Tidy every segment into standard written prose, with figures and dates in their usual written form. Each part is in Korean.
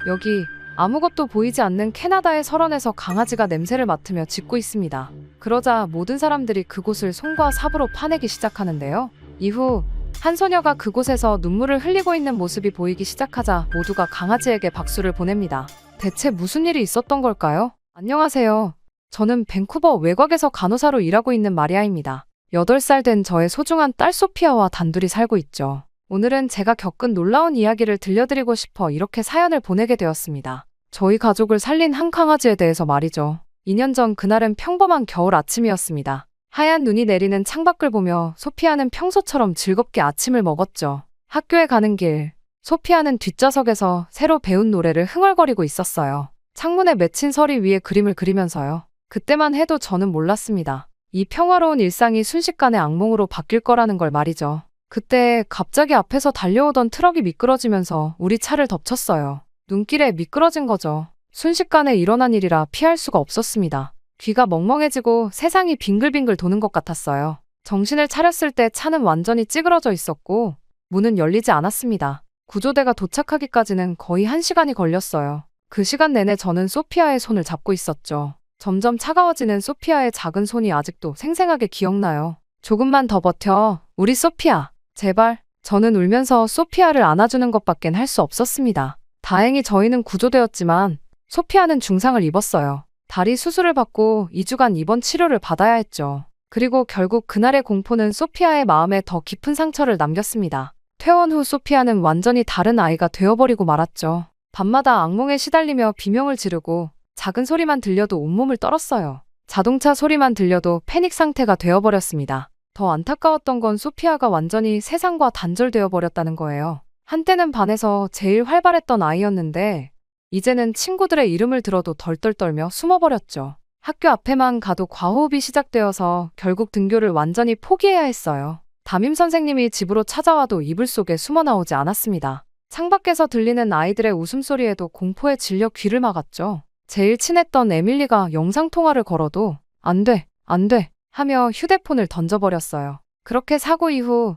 여기 아무것도 보이지 않는 캐나다의 설원에서 강아지가 냄새를 맡으며 짖고 있습니다. 그러자 모든 사람들이 그곳을 손과 삽으로 파내기 시작하는데요. 이후 한 소녀가 그곳에서 눈물을 흘리고 있는 모습이 보이기 시작하자 모두가 강아지에게 박수를 보냅니다. 대체 무슨 일이 있었던 걸까요? 안녕하세요. 저는 밴쿠버 외곽에서 간호사로 일하고 있는 마리아입니다. 8살 된 저의 소중한 딸 소피아와 단둘이 살고 있죠. 오늘은 제가 겪은 놀라운 이야기를 들려드리고 싶어 이렇게 사연을 보내게 되었습니다. 저희 가족을 살린 한 강아지에 대해서 말이죠. 2년 전 그날은 평범한 겨울 아침이었습니다. 하얀 눈이 내리는 창밖을 보며 소피아는 평소처럼 즐겁게 아침을 먹었죠. 학교에 가는 길, 소피아는 뒷좌석에서 새로 배운 노래를 흥얼거리고 있었어요. 창문에 맺힌 서리 위에 그림을 그리면서요. 그때만 해도 저는 몰랐습니다. 이 평화로운 일상이 순식간에 악몽으로 바뀔 거라는 걸 말이죠. 그때 갑자기 앞에서 달려오던 트럭이 미끄러지면서 우리 차를 덮쳤어요. 눈길에 미끄러진 거죠. 순식간에 일어난 일이라 피할 수가 없었습니다. 귀가 멍멍해지고 세상이 빙글빙글 도는 것 같았어요. 정신을 차렸을 때 차는 완전히 찌그러져 있었고 문은 열리지 않았습니다. 구조대가 도착하기까지는 거의 1시간이 걸렸어요. 그 시간 내내 저는 소피아의 손을 잡고 있었죠. 점점 차가워지는 소피아의 작은 손이 아직도 생생하게 기억나요. 조금만 더 버텨, 우리 소피아. 제발. 저는 울면서 소피아를 안아주는 것밖엔 할 수 없었습니다. 다행히 저희는 구조되었지만 소피아는 중상을 입었어요. 다리 수술을 받고 2주간 입원 치료를 받아야 했죠. 그리고 결국 그날의 공포는 소피아의 마음에 더 깊은 상처를 남겼습니다. 퇴원 후 소피아는 완전히 다른 아이가 되어버리고 말았죠. 밤마다 악몽에 시달리며 비명을 지르고 작은 소리만 들려도 온몸을 떨었어요. 자동차 소리만 들려도 패닉 상태가 되어버렸습니다. 더 안타까웠던 건 소피아가 완전히 세상과 단절되어 버렸다는 거예요. 한때는 반에서 제일 활발했던 아이였는데 이제는 친구들의 이름을 들어도 덜덜 떨며 숨어버렸죠. 학교 앞에만 가도 과호흡이 시작되어서 결국 등교를 완전히 포기해야 했어요. 담임 선생님이 집으로 찾아와도 이불 속에 숨어 나오지 않았습니다. 창밖에서 들리는 아이들의 웃음소리에도 공포에 질려 귀를 막았죠. 제일 친했던 에밀리가 영상통화를 걸어도 안 돼, 안 돼 하며 휴대폰을 던져버렸어요. 그렇게 사고 이후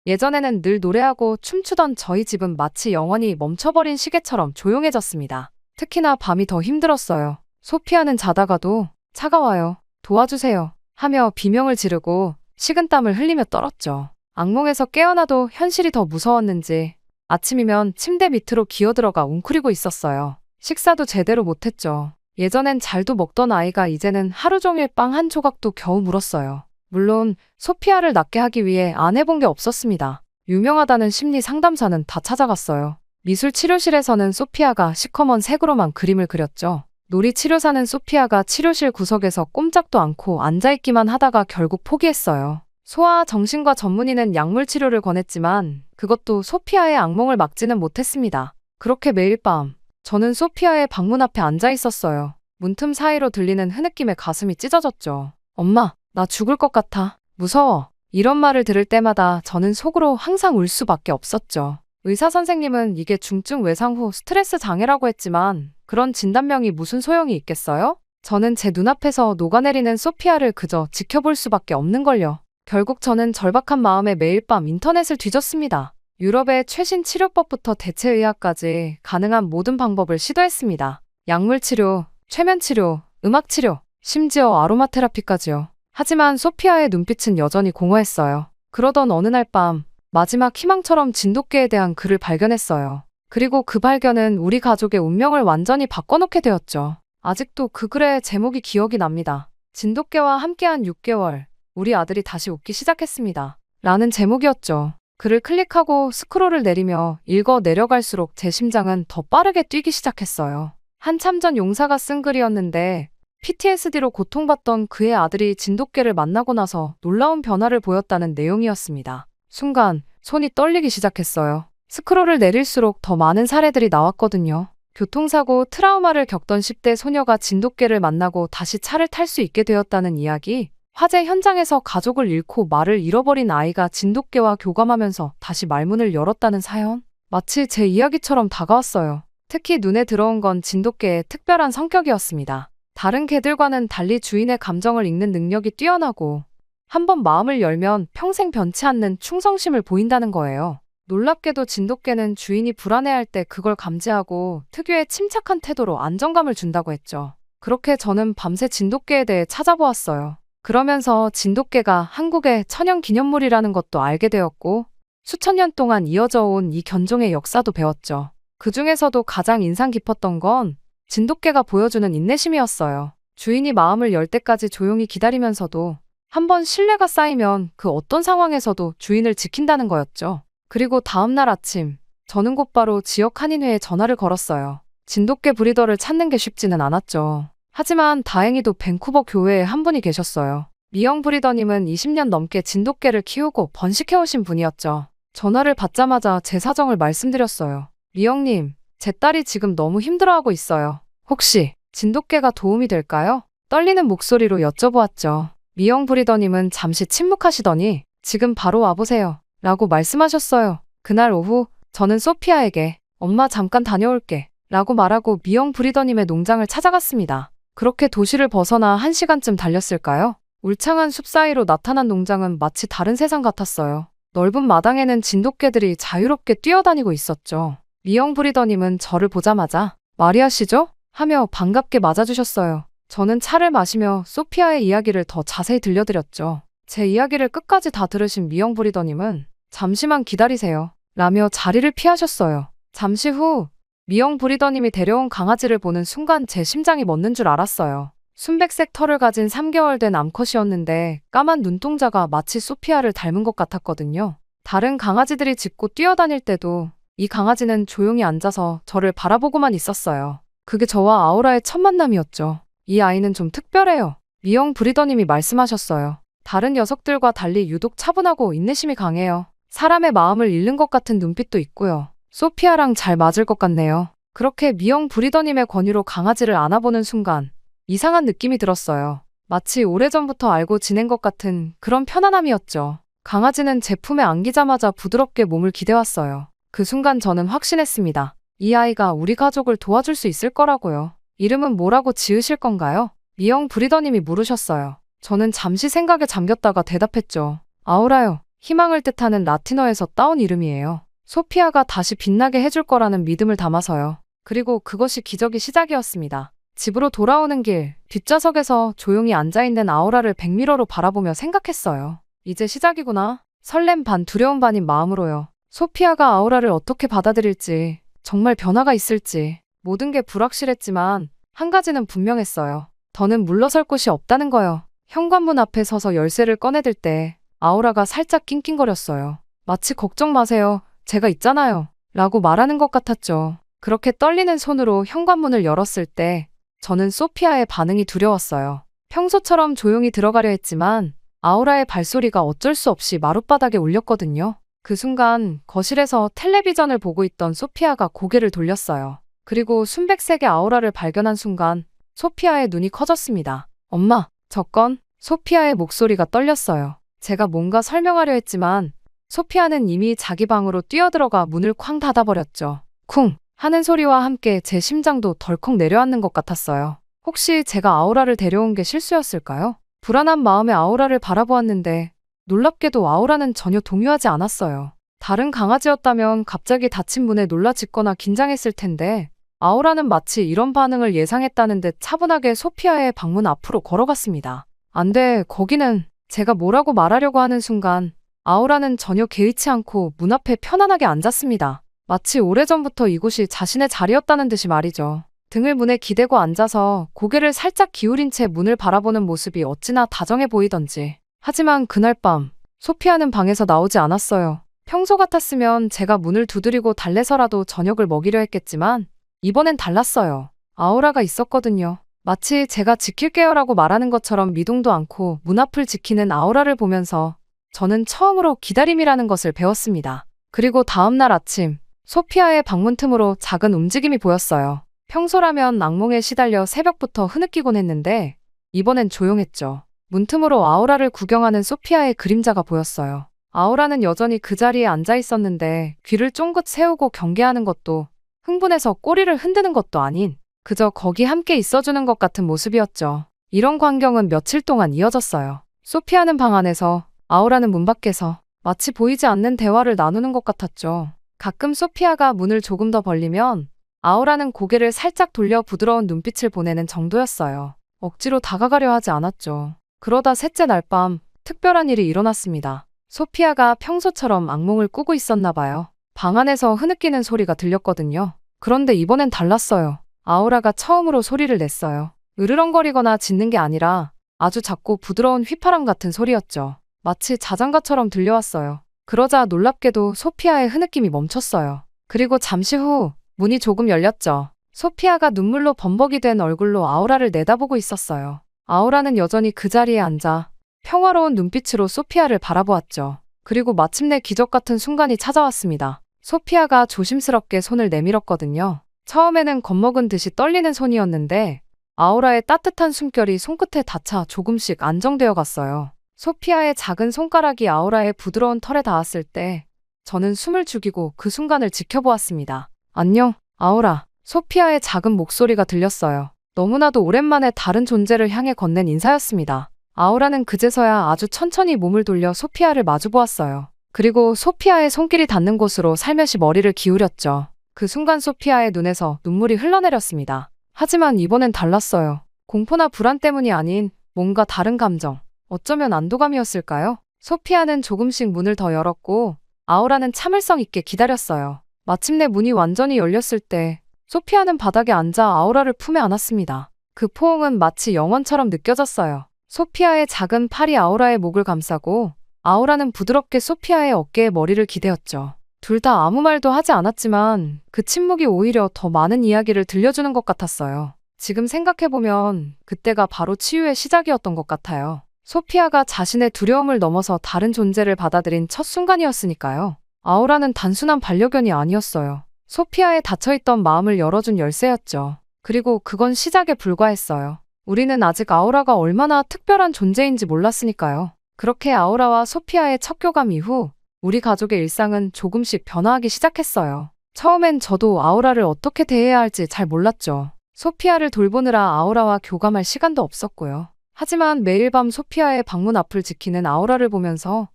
예전에는 늘 노래하고 춤추던 저희 집은 마치 영원히 멈춰버린 시계처럼 조용해졌습니다. 특히나 밤이 더 힘들었어요. 소피아는 자다가도 차가워요, 도와주세요 하며 비명을 지르고 식은땀을 흘리며 떨었죠. 악몽에서 깨어나도 현실이 더 무서웠는지 아침이면 침대 밑으로 기어들어가 웅크리고 있었어요. 식사도 제대로 못했죠. 예전엔 잘도 먹던 아이가 이제는 하루 종일 빵 한 조각도 겨우 물었어요. 물론 소피아를 낫게 하기 위해 안 해본 게 없었습니다. 유명하다는 심리 상담사는 다 찾아갔어요. 미술 치료실에서는 소피아가 시커먼 색으로만 그림을 그렸죠. 놀이치료사는 소피아가 치료실 구석에서 꼼짝도 않고 앉아있기만 하다가 결국 포기했어요. 소아 정신과 전문의는 약물 치료를 권했지만 그것도 소피아의 악몽을 막지는 못했습니다. 그렇게 매일 밤 저는 소피아의 방문 앞에 앉아 있었어요. 문틈 사이로 들리는 흐느낌에 가슴이 찢어졌죠. 엄마, 나 죽을 것 같아. 무서워. 이런 말을 들을 때마다 저는 속으로 항상 울 수밖에 없었죠. 의사 선생님은 이게 중증 외상 후 스트레스 장애라고 했지만 그런 진단명이 무슨 소용이 있겠어요? 저는 제 눈앞에서 녹아내리는 소피아를 그저 지켜볼 수밖에 없는걸요. 결국 저는 절박한 마음에 매일 밤 인터넷을 뒤졌습니다. 유럽의 최신 치료법부터 대체의학까지 가능한 모든 방법을 시도했습니다. 약물 치료, 최면 치료, 음악 치료, 심지어 아로마 테라피까지요. 하지만 소피아의 눈빛은 여전히 공허했어요. 그러던 어느 날 밤, 마지막 희망처럼 진돗개에 대한 글을 발견했어요. 그리고 그 발견은 우리 가족의 운명을 완전히 바꿔놓게 되었죠. 아직도 그 글의 제목이 기억이 납니다. 진돗개와 함께한 6개월, 우리 아들이 다시 웃기 시작했습니다. 라는 제목이었죠. 글을 클릭하고 스크롤을 내리며 읽어 내려갈수록 제 심장은 더 빠르게 뛰기 시작했어요. 한참 전 용사가 쓴 글이었는데 PTSD로 고통받던 그의 아들이 진돗개를 만나고 나서 놀라운 변화를 보였다는 내용이었습니다. 순간 손이 떨리기 시작했어요. 스크롤을 내릴수록 더 많은 사례들이 나왔거든요. 교통사고, 트라우마를 겪던 10대 소녀가 진돗개를 만나고 다시 차를 탈 수 있게 되었다는 이야기, 화재 현장에서 가족을 잃고 말을 잃어버린 아이가 진돗개와 교감하면서 다시 말문을 열었다는 사연. 마치 제 이야기처럼 다가왔어요. 특히 눈에 들어온 건 진돗개의 특별한 성격이었습니다. 다른 개들과는 달리 주인의 감정을 읽는 능력이 뛰어나고 한번 마음을 열면 평생 변치 않는 충성심을 보인다는 거예요. 놀랍게도 진돗개는 주인이 불안해할 때 그걸 감지하고 특유의 침착한 태도로 안정감을 준다고 했죠. 그렇게 저는 밤새 진돗개에 대해 찾아보았어요. 그러면서 진돗개가 한국의 천연 기념물이라는 것도 알게 되었고 수천 년 동안 이어져 온 이 견종의 역사도 배웠죠. 그 중에서도 가장 인상 깊었던 건 진돗개가 보여주는 인내심이었어요. 주인이 마음을 열 때까지 조용히 기다리면서도 한번 신뢰가 쌓이면 그 어떤 상황에서도 주인을 지킨다는 거였죠. 그리고 다음날 아침, 저는 곧바로 지역 한인회에 전화를 걸었어요. 진돗개 브리더를 찾는 게 쉽지는 않았죠. 하지만 다행히도 밴쿠버 교회에 한 분이 계셨어요. 미영 브리더님은 20년 넘게 진돗개를 키우고 번식해오신 분이었죠. 전화를 받자마자 제 사정을 말씀드렸어요. 미영님, 제 딸이 지금 너무 힘들어하고 있어요. 혹시 진돗개가 도움이 될까요? 떨리는 목소리로 여쭤보았죠. 미영 브리더님은 잠시 침묵하시더니 지금 바로 와보세요. 라고 말씀하셨어요. 그날 오후 저는 소피아에게 엄마 잠깐 다녀올게. 라고 말하고 미영 브리더님의 농장을 찾아갔습니다. 그렇게 도시를 벗어나 1시간쯤 달렸을까요? 울창한 숲 사이로 나타난 농장은 마치 다른 세상 같았어요. 넓은 마당에는 진돗개들이 자유롭게 뛰어다니고 있었죠. 미영 브리더님은 저를 보자마자 마리아 씨죠? 하며 반갑게 맞아주셨어요. 저는 차를 마시며 소피아의 이야기를 더 자세히 들려드렸죠. 제 이야기를 끝까지 다 들으신 미영 브리더님은 잠시만 기다리세요. 라며 자리를 피하셨어요. 잠시 후 미영 브리더님이 데려온 강아지를 보는 순간 제 심장이 멎는 줄 알았어요. 순백색 털을 가진 3개월 된 암컷이었는데 까만 눈동자가 마치 소피아를 닮은 것 같았거든요. 다른 강아지들이 짖고 뛰어다닐 때도 이 강아지는 조용히 앉아서 저를 바라보고만 있었어요. 그게 저와 아우라의 첫 만남이었죠. 이 아이는 좀 특별해요. 미영 브리더님이 말씀하셨어요. 다른 녀석들과 달리 유독 차분하고 인내심이 강해요. 사람의 마음을 읽는 것 같은 눈빛도 있고요. 소피아랑 잘 맞을 것 같네요. 그렇게 미영 브리더님의 권유로 강아지를 안아보는 순간 이상한 느낌이 들었어요. 마치 오래전부터 알고 지낸 것 같은 그런 편안함이었죠. 강아지는 제 품에 안기자마자 부드럽게 몸을 기대왔어요. 그 순간 저는 확신했습니다. 이 아이가 우리 가족을 도와줄 수 있을 거라고요. 이름은 뭐라고 지으실 건가요? 미영 브리더님이 물으셨어요. 저는 잠시 생각에 잠겼다가 대답했죠. 아우라요. 희망을 뜻하는 라틴어에서 따온 이름이에요. 소피아가 다시 빛나게 해줄 거라는 믿음을 담아서요. 그리고 그것이 기적의 시작이었습니다. 집으로 돌아오는 길, 뒷좌석에서 조용히 앉아있는 아우라를 백미러로 바라보며 생각했어요. 이제 시작이구나. 설렘 반 두려움 반인 마음으로요. 소피아가 아우라를 어떻게 받아들일지, 정말 변화가 있을지 모든 게 불확실했지만 한 가지는 분명했어요. 더는 물러설 곳이 없다는 거요. 현관문 앞에 서서 열쇠를 꺼내들 때 아우라가 살짝 낑낑거렸어요. 마치 걱정 마세요. 제가 있잖아요. 라고 말하는 것 같았죠. 그렇게 떨리는 손으로 현관문을 열었을 때 저는 소피아의 반응이 두려웠어요. 평소처럼 조용히 들어가려 했지만 아우라의 발소리가 어쩔 수 없이 마룻바닥에 울렸거든요. 그 순간 거실에서 텔레비전을 보고 있던 소피아가 고개를 돌렸어요. 그리고 순백색의 아우라를 발견한 순간 소피아의 눈이 커졌습니다. 엄마, 저 건? 소피아의 목소리가 떨렸어요. 제가 뭔가 설명하려 했지만 소피아는 이미 자기 방으로 뛰어들어가 문을 쾅 닫아버렸죠. 쿵 하는 소리와 함께 제 심장도 덜컥 내려앉는 것 같았어요. 혹시 제가 아우라를 데려온 게 실수였을까요? 불안한 마음에 아우라를 바라보았는데 놀랍게도 아우라는 전혀 동요하지 않았어요. 다른 강아지였다면 갑자기 닫힌 문에 놀라 짖거나 긴장했을 텐데 아우라는 마치 이런 반응을 예상했다는 듯 차분하게 소피아의 방문 앞으로 걸어갔습니다. 안 돼, 거기는. 제가 뭐라고 말하려고 하는 순간 아우라는 전혀 개의치 않고 문 앞에 편안하게 앉았습니다. 마치 오래전부터 이곳이 자신의 자리였다는 듯이 말이죠. 등을 문에 기대고 앉아서 고개를 살짝 기울인 채 문을 바라보는 모습이 어찌나 다정해 보이던지. 하지만 그날 밤 소피아는 방에서 나오지 않았어요. 평소 같았으면 제가 문을 두드리고 달래서라도 저녁을 먹이려 했겠지만 이번엔 달랐어요. 아우라가 있었거든요. 마치 제가 지킬게요라고 말하는 것처럼 미동도 않고 문 앞을 지키는 아우라를 보면서 저는 처음으로 기다림이라는 것을 배웠습니다. 그리고 다음날 아침 소피아의 방문 틈으로 작은 움직임이 보였어요. 평소라면 악몽에 시달려 새벽부터 흐느끼곤 했는데 이번엔 조용했죠. 문틈으로 아우라를 구경하는 소피아의 그림자가 보였어요. 아우라는 여전히 그 자리에 앉아 있었는데 귀를 쫑긋 세우고 경계하는 것도 흥분해서 꼬리를 흔드는 것도 아닌 그저 거기 함께 있어주는 것 같은 모습이었죠. 이런 광경은 며칠 동안 이어졌어요. 소피아는 방 안에서, 아우라는 문 밖에서. 마치 보이지 않는 대화를 나누는 것 같았죠. 가끔 소피아가 문을 조금 더 벌리면 아우라는 고개를 살짝 돌려 부드러운 눈빛을 보내는 정도였어요. 억지로 다가가려 하지 않았죠. 그러다 셋째 날 밤 특별한 일이 일어났습니다. 소피아가 평소처럼 악몽을 꾸고 있었나 봐요. 방 안에서 흐느끼는 소리가 들렸거든요. 그런데 이번엔 달랐어요. 아우라가 처음으로 소리를 냈어요. 으르렁거리거나 짖는 게 아니라 아주 작고 부드러운 휘파람 같은 소리였죠. 마치 자장가처럼 들려왔어요. 그러자 놀랍게도 소피아의 흐느낌이 멈췄어요. 그리고 잠시 후 문이 조금 열렸죠. 소피아가 눈물로 범벅이 된 얼굴로 아우라를 내다보고 있었어요. 아우라는 여전히 그 자리에 앉아 평화로운 눈빛으로 소피아를 바라보았죠. 그리고 마침내 기적 같은 순간이 찾아왔습니다. 소피아가 조심스럽게 손을 내밀었거든요. 처음에는 겁먹은 듯이 떨리는 손이었는데 아우라의 따뜻한 숨결이 손끝에 닿자 조금씩 안정되어 갔어요. 소피아의 작은 손가락이 아우라의 부드러운 털에 닿았을 때 저는 숨을 죽이고 그 순간을 지켜보았습니다. 안녕, 아우라. 소피아의 작은 목소리가 들렸어요. 너무나도 오랜만에 다른 존재를 향해 건넨 인사였습니다. 아우라는 그제서야 아주 천천히 몸을 돌려 소피아를 마주보았어요. 그리고 소피아의 손길이 닿는 곳으로 살며시 머리를 기울였죠. 그 순간 소피아의 눈에서 눈물이 흘러내렸습니다. 하지만 이번엔 달랐어요. 공포나 불안 때문이 아닌 뭔가 다른 감정. 어쩌면 안도감이었을까요? 소피아는 조금씩 문을 더 열었고 아우라는 참을성 있게 기다렸어요. 마침내 문이 완전히 열렸을 때 소피아는 바닥에 앉아 아우라를 품에 안았습니다. 그 포옹은 마치 영원처럼 느껴졌어요. 소피아의 작은 팔이 아우라의 목을 감싸고 아우라는 부드럽게 소피아의 어깨에 머리를 기대었죠. 둘 다 아무 말도 하지 않았지만 그 침묵이 오히려 더 많은 이야기를 들려주는 것 같았어요. 지금 생각해보면 그때가 바로 치유의 시작이었던 것 같아요. 소피아가 자신의 두려움을 넘어서 다른 존재를 받아들인 첫 순간이었으니까요. 아우라는 단순한 반려견이 아니었어요. 소피아의 닫혀있던 마음을 열어준 열쇠였죠. 그리고 그건 시작에 불과했어요. 우리는 아직 아우라가 얼마나 특별한 존재인지 몰랐으니까요. 그렇게 아우라와 소피아의 첫 교감 이후 우리 가족의 일상은 조금씩 변화하기 시작했어요. 처음엔 저도 아우라를 어떻게 대해야 할지 잘 몰랐죠. 소피아를 돌보느라 아우라와 교감할 시간도 없었고요. 하지만 매일 밤 소피아의 방문 앞을 지키는 아우라를 보면서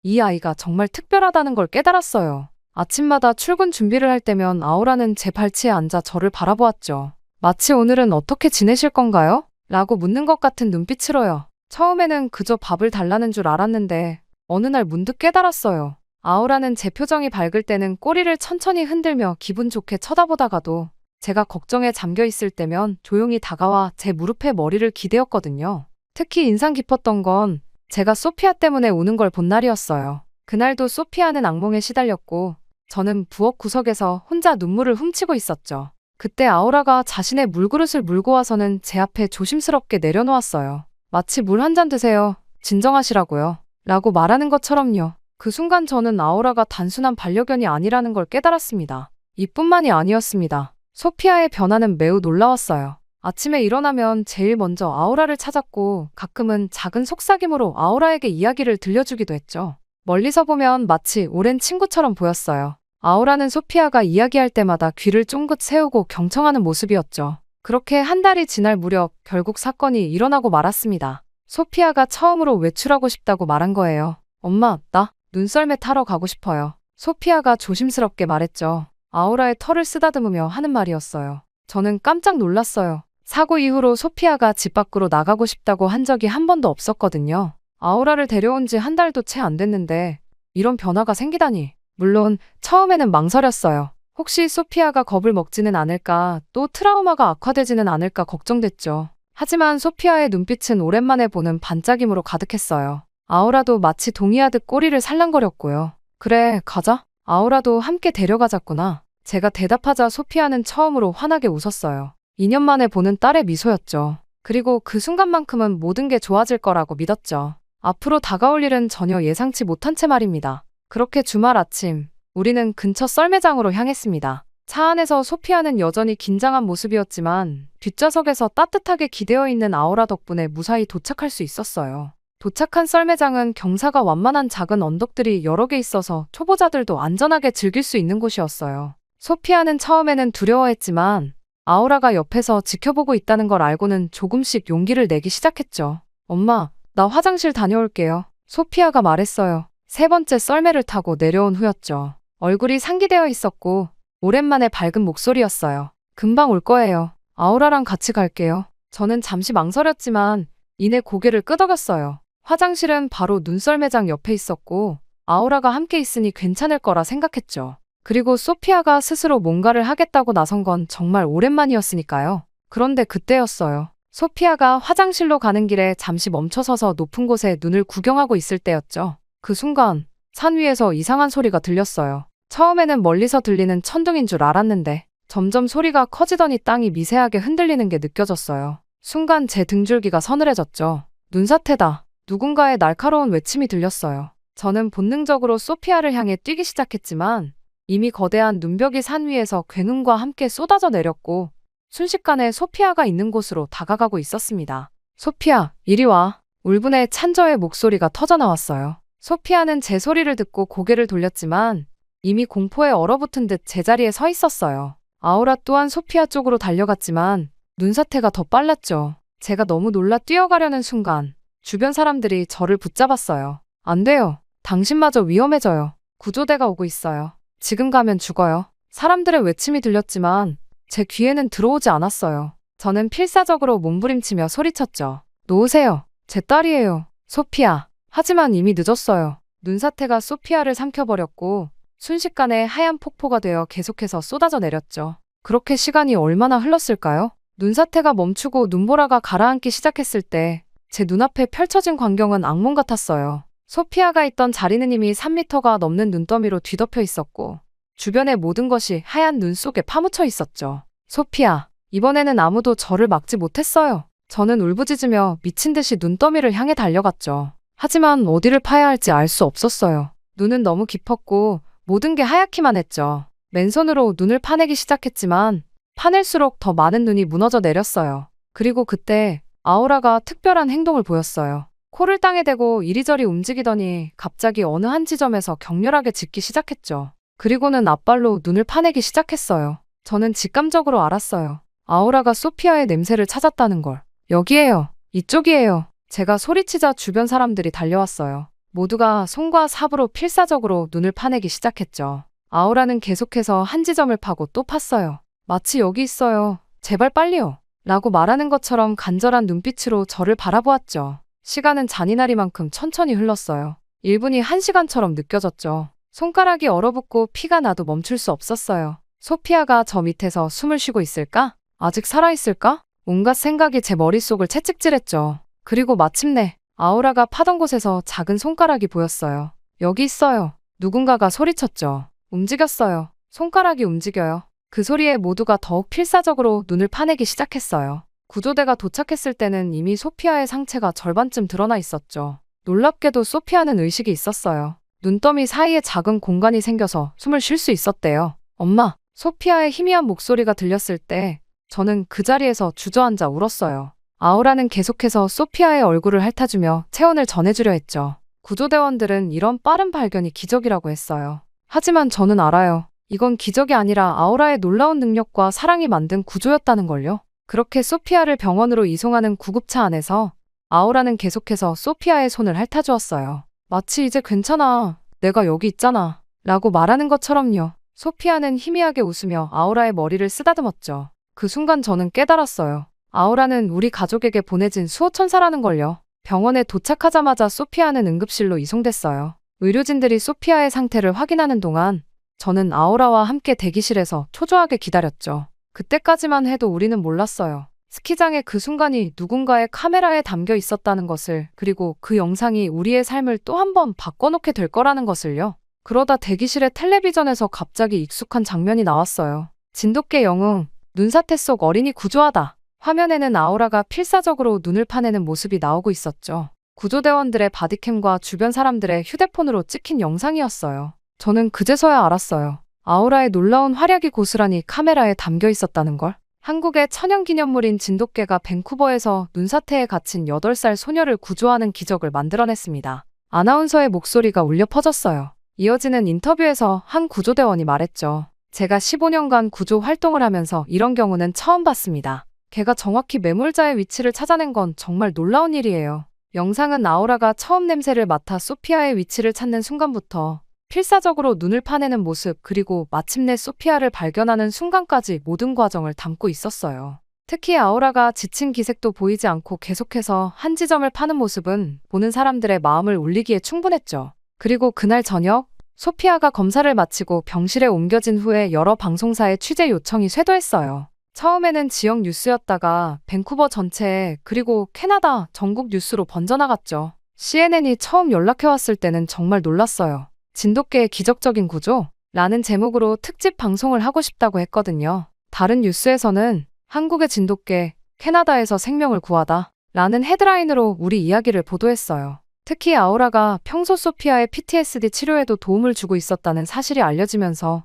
이 아이가 정말 특별하다는 걸 깨달았어요. 아침마다 출근 준비를 할 때면 아우라는 제 발치에 앉아 저를 바라보았죠. 마치 오늘은 어떻게 지내실 건가요? 라고 묻는 것 같은 눈빛으로요. 처음에는 그저 밥을 달라는 줄 알았는데 어느 날 문득 깨달았어요. 아우라는 제 표정이 밝을 때는 꼬리를 천천히 흔들며 기분 좋게 쳐다보다가도 제가 걱정에 잠겨 있을 때면 조용히 다가와 제 무릎에 머리를 기대었거든요. 특히 인상 깊었던 건 제가 소피아 때문에 우는 걸 본 날이었어요. 그날도 소피아는 악몽에 시달렸고 저는 부엌 구석에서 혼자 눈물을 훔치고 있었죠. 그때 아우라가 자신의 물그릇을 물고 와서는 제 앞에 조심스럽게 내려놓았어요. 마치 물 한 잔 드세요. 진정하시라고요. 라고 말하는 것처럼요. 그 순간 저는 아우라가 단순한 반려견이 아니라는 걸 깨달았습니다. 이뿐만이 아니었습니다. 소피아의 변화는 매우 놀라웠어요. 아침에 일어나면 제일 먼저 아우라를 찾았고 가끔은 작은 속삭임으로 아우라에게 이야기를 들려주기도 했죠. 멀리서 보면 마치 오랜 친구처럼 보였어요. 아우라는 소피아가 이야기할 때마다 귀를 쫑긋 세우고 경청하는 모습이었죠. 그렇게 한 달이 지날 무렵 결국 사건이 일어나고 말았습니다. 소피아가 처음으로 외출하고 싶다고 말한 거예요. 엄마, 나 눈썰매 타러 가고 싶어요. 소피아가 조심스럽게 말했죠. 아우라의 털을 쓰다듬으며 하는 말이었어요. 저는 깜짝 놀랐어요. 사고 이후로 소피아가 집 밖으로 나가고 싶다고 한 적이 한 번도 없었거든요. 아우라를 데려온 지 한 달도 채 안 됐는데 이런 변화가 생기다니. 물론 처음에는 망설였어요. 혹시 소피아가 겁을 먹지는 않을까, 또 트라우마가 악화되지는 않을까 걱정됐죠. 하지만 소피아의 눈빛은 오랜만에 보는 반짝임으로 가득했어요. 아우라도 마치 동의하듯 꼬리를 살랑거렸고요. 그래, 가자. 아우라도 함께 데려가자꾸나. 제가 대답하자 소피아는 처음으로 환하게 웃었어요. 2년 만에 보는 딸의 미소였죠. 그리고 그 순간만큼은 모든 게 좋아질 거라고 믿었죠. 앞으로 다가올 일은 전혀 예상치 못한 채 말입니다. 그렇게 주말 아침, 우리는 근처 썰매장으로 향했습니다. 차 안에서 소피아는 여전히 긴장한 모습이었지만 뒷좌석에서 따뜻하게 기대어 있는 아우라 덕분에 무사히 도착할 수 있었어요. 도착한 썰매장은 경사가 완만한 작은 언덕들이 여러 개 있어서 초보자들도 안전하게 즐길 수 있는 곳이었어요. 소피아는 처음에는 두려워했지만 아우라가 옆에서 지켜보고 있다는 걸 알고는 조금씩 용기를 내기 시작했죠. 엄마, 나 화장실 다녀올게요. 소피아가 말했어요. 세 번째 썰매를 타고 내려온 후였죠. 얼굴이 상기되어 있었고 오랜만에 밝은 목소리였어요. 금방 올 거예요. 아우라랑 같이 갈게요. 저는 잠시 망설였지만 이내 고개를 끄덕였어요. 화장실은 바로 눈썰매장 옆에 있었고 아우라가 함께 있으니 괜찮을 거라 생각했죠. 그리고 소피아가 스스로 뭔가를 하겠다고 나선 건 정말 오랜만이었으니까요. 그런데 그때였어요. 소피아가 화장실로 가는 길에 잠시 멈춰서서 높은 곳에 눈을 구경하고 있을 때였죠. 그 순간 산 위에서 이상한 소리가 들렸어요. 처음에는 멀리서 들리는 천둥인 줄 알았는데 점점 소리가 커지더니 땅이 미세하게 흔들리는 게 느껴졌어요. 순간 제 등줄기가 서늘해졌죠. 눈사태다. 누군가의 날카로운 외침이 들렸어요. 저는 본능적으로 소피아를 향해 뛰기 시작했지만 이미 거대한 눈벽이 산 위에서 굉음과 함께 쏟아져 내렸고 순식간에 소피아가 있는 곳으로 다가가고 있었습니다. 소피아, 이리 와. 울분의 찬저의 목소리가 터져나왔어요. 소피아는 제 소리를 듣고 고개를 돌렸지만 이미 공포에 얼어붙은 듯 제자리에 서 있었어요. 아우라 또한 소피아 쪽으로 달려갔지만 눈사태가 더 빨랐죠. 제가 너무 놀라 뛰어가려는 순간 주변 사람들이 저를 붙잡았어요. 안 돼요. 당신마저 위험해져요. 구조대가 오고 있어요. 지금 가면 죽어요. 사람들의 외침이 들렸지만 제 귀에는 들어오지 않았어요. 저는 필사적으로 몸부림치며 소리쳤죠. 놓으세요. 제 딸이에요. 소피아. 하지만 이미 늦었어요. 눈사태가 소피아를 삼켜버렸고 순식간에 하얀 폭포가 되어 계속해서 쏟아져 내렸죠. 그렇게 시간이 얼마나 흘렀을까요? 눈사태가 멈추고 눈보라가 가라앉기 시작했을 때 제 눈앞에 펼쳐진 광경은 악몽 같았어요. 소피아가 있던 자리는 이미 3m가 넘는 눈더미로 뒤덮여 있었고 주변의 모든 것이 하얀 눈 속에 파묻혀 있었죠. 소피아, 이번에는 아무도 저를 막지 못했어요. 저는 울부짖으며 미친 듯이 눈더미를 향해 달려갔죠. 하지만 어디를 파야 할지 알 수 없었어요. 눈은 너무 깊었고 모든 게 하얗기만 했죠. 맨손으로 눈을 파내기 시작했지만 파낼수록 더 많은 눈이 무너져 내렸어요. 그리고 그때 아우라가 특별한 행동을 보였어요. 코를 땅에 대고 이리저리 움직이더니 갑자기 어느 한 지점에서 격렬하게 짖기 시작했죠. 그리고는 앞발로 눈을 파내기 시작했어요. 저는 직감적으로 알았어요. 아우라가 소피아의 냄새를 찾았다는 걸. 여기에요. 이쪽이에요. 제가 소리치자 주변 사람들이 달려왔어요. 모두가 손과 삽으로 필사적으로 눈을 파내기 시작했죠. 아우라는 계속해서 한 지점을 파고 또 팠어요. 마치 여기 있어요. 제발 빨리요. 라고 말하는 것처럼 간절한 눈빛으로 저를 바라보았죠. 시간은 잔인하리만큼 천천히 흘렀어요. 1분이 1시간처럼 느껴졌죠. 손가락이 얼어붙고 피가 나도 멈출 수 없었어요. 소피아가 저 밑에서 숨을 쉬고 있을까? 아직 살아있을까? 온갖 생각이 제 머릿속을 채찍질했죠. 그리고 마침내 아우라가 파던 곳에서 작은 손가락이 보였어요. 여기 있어요. 누군가가 소리쳤죠. 움직였어요. 손가락이 움직여요. 그 소리에 모두가 더욱 필사적으로 눈을 파내기 시작했어요. 구조대가 도착했을 때는 이미 소피아의 상체가 절반쯤 드러나 있었죠. 놀랍게도 소피아는 의식이 있었어요. 눈더미 사이에 작은 공간이 생겨서 숨을 쉴 수 있었대요. 엄마, 소피아의 희미한 목소리가 들렸을 때 저는 그 자리에서 주저앉아 울었어요. 아우라는 계속해서 소피아의 얼굴을 핥아주며 체온을 전해주려 했죠. 구조대원들은 이런 빠른 발견이 기적이라고 했어요. 하지만 저는 알아요. 이건 기적이 아니라 아우라의 놀라운 능력과 사랑이 만든 구조였다는 걸요. 그렇게 소피아를 병원으로 이송하는 구급차 안에서 아우라는 계속해서 소피아의 손을 핥아주었어요. 마치 이제 괜찮아. 내가 여기 있잖아. 라고 말하는 것처럼요. 소피아는 희미하게 웃으며 아우라의 머리를 쓰다듬었죠. 그 순간 저는 깨달았어요. 아우라는 우리 가족에게 보내진 수호천사라는 걸요. 병원에 도착하자마자 소피아는 응급실로 이송됐어요. 의료진들이 소피아의 상태를 확인하는 동안 저는 아우라와 함께 대기실에서 초조하게 기다렸죠. 그때까지만 해도 우리는 몰랐어요. 스키장의 그 순간이 누군가의 카메라에 담겨 있었다는 것을, 그리고 그 영상이 우리의 삶을 또 한 번 바꿔놓게 될 거라는 것을요. 그러다 대기실의 텔레비전에서 갑자기 익숙한 장면이 나왔어요. 진돗개 영웅, 눈사태 속 어린이 구조하다. 화면에는 아우라가 필사적으로 눈을 파내는 모습이 나오고 있었죠. 구조대원들의 바디캠과 주변 사람들의 휴대폰으로 찍힌 영상이었어요. 저는 그제서야 알았어요. 아우라의 놀라운 활약이 고스란히 카메라에 담겨 있었다는 걸. 한국의 천연기념물인 진돗개가 밴쿠버에서 눈사태에 갇힌 8살 소녀를 구조하는 기적을 만들어냈습니다. 아나운서의 목소리가 울려 퍼졌어요. 이어지는 인터뷰에서 한 구조대원이 말했죠. 제가 15년간 구조 활동을 하면서 이런 경우는 처음 봤습니다. 개가 정확히 매몰자의 위치를 찾아낸 건 정말 놀라운 일이에요. 영상은 아우라가 처음 냄새를 맡아 소피아의 위치를 찾는 순간부터 필사적으로 눈을 파내는 모습, 그리고 마침내 소피아를 발견하는 순간까지 모든 과정을 담고 있었어요. 특히 아우라가 지친 기색도 보이지 않고 계속해서 한 지점을 파는 모습은 보는 사람들의 마음을 울리기에 충분했죠. 그리고 그날 저녁, 소피아가 검사를 마치고 병실에 옮겨진 후에 여러 방송사의 취재 요청이 쇄도했어요. 처음에는 지역 뉴스였다가 밴쿠버 전체에, 그리고 캐나다 전국 뉴스로 번져나갔죠. CNN이 처음 연락해왔을 때는 정말 놀랐어요. 진돗개의 기적적인 구조? 라는 제목으로 특집 방송을 하고 싶다고 했거든요. 다른 뉴스에서는 한국의 진돗개, 캐나다에서 생명을 구하다 라는 헤드라인으로 우리 이야기를 보도했어요. 특히 아우라가 평소 소피아의 PTSD 치료에도 도움을 주고 있었다는 사실이 알려지면서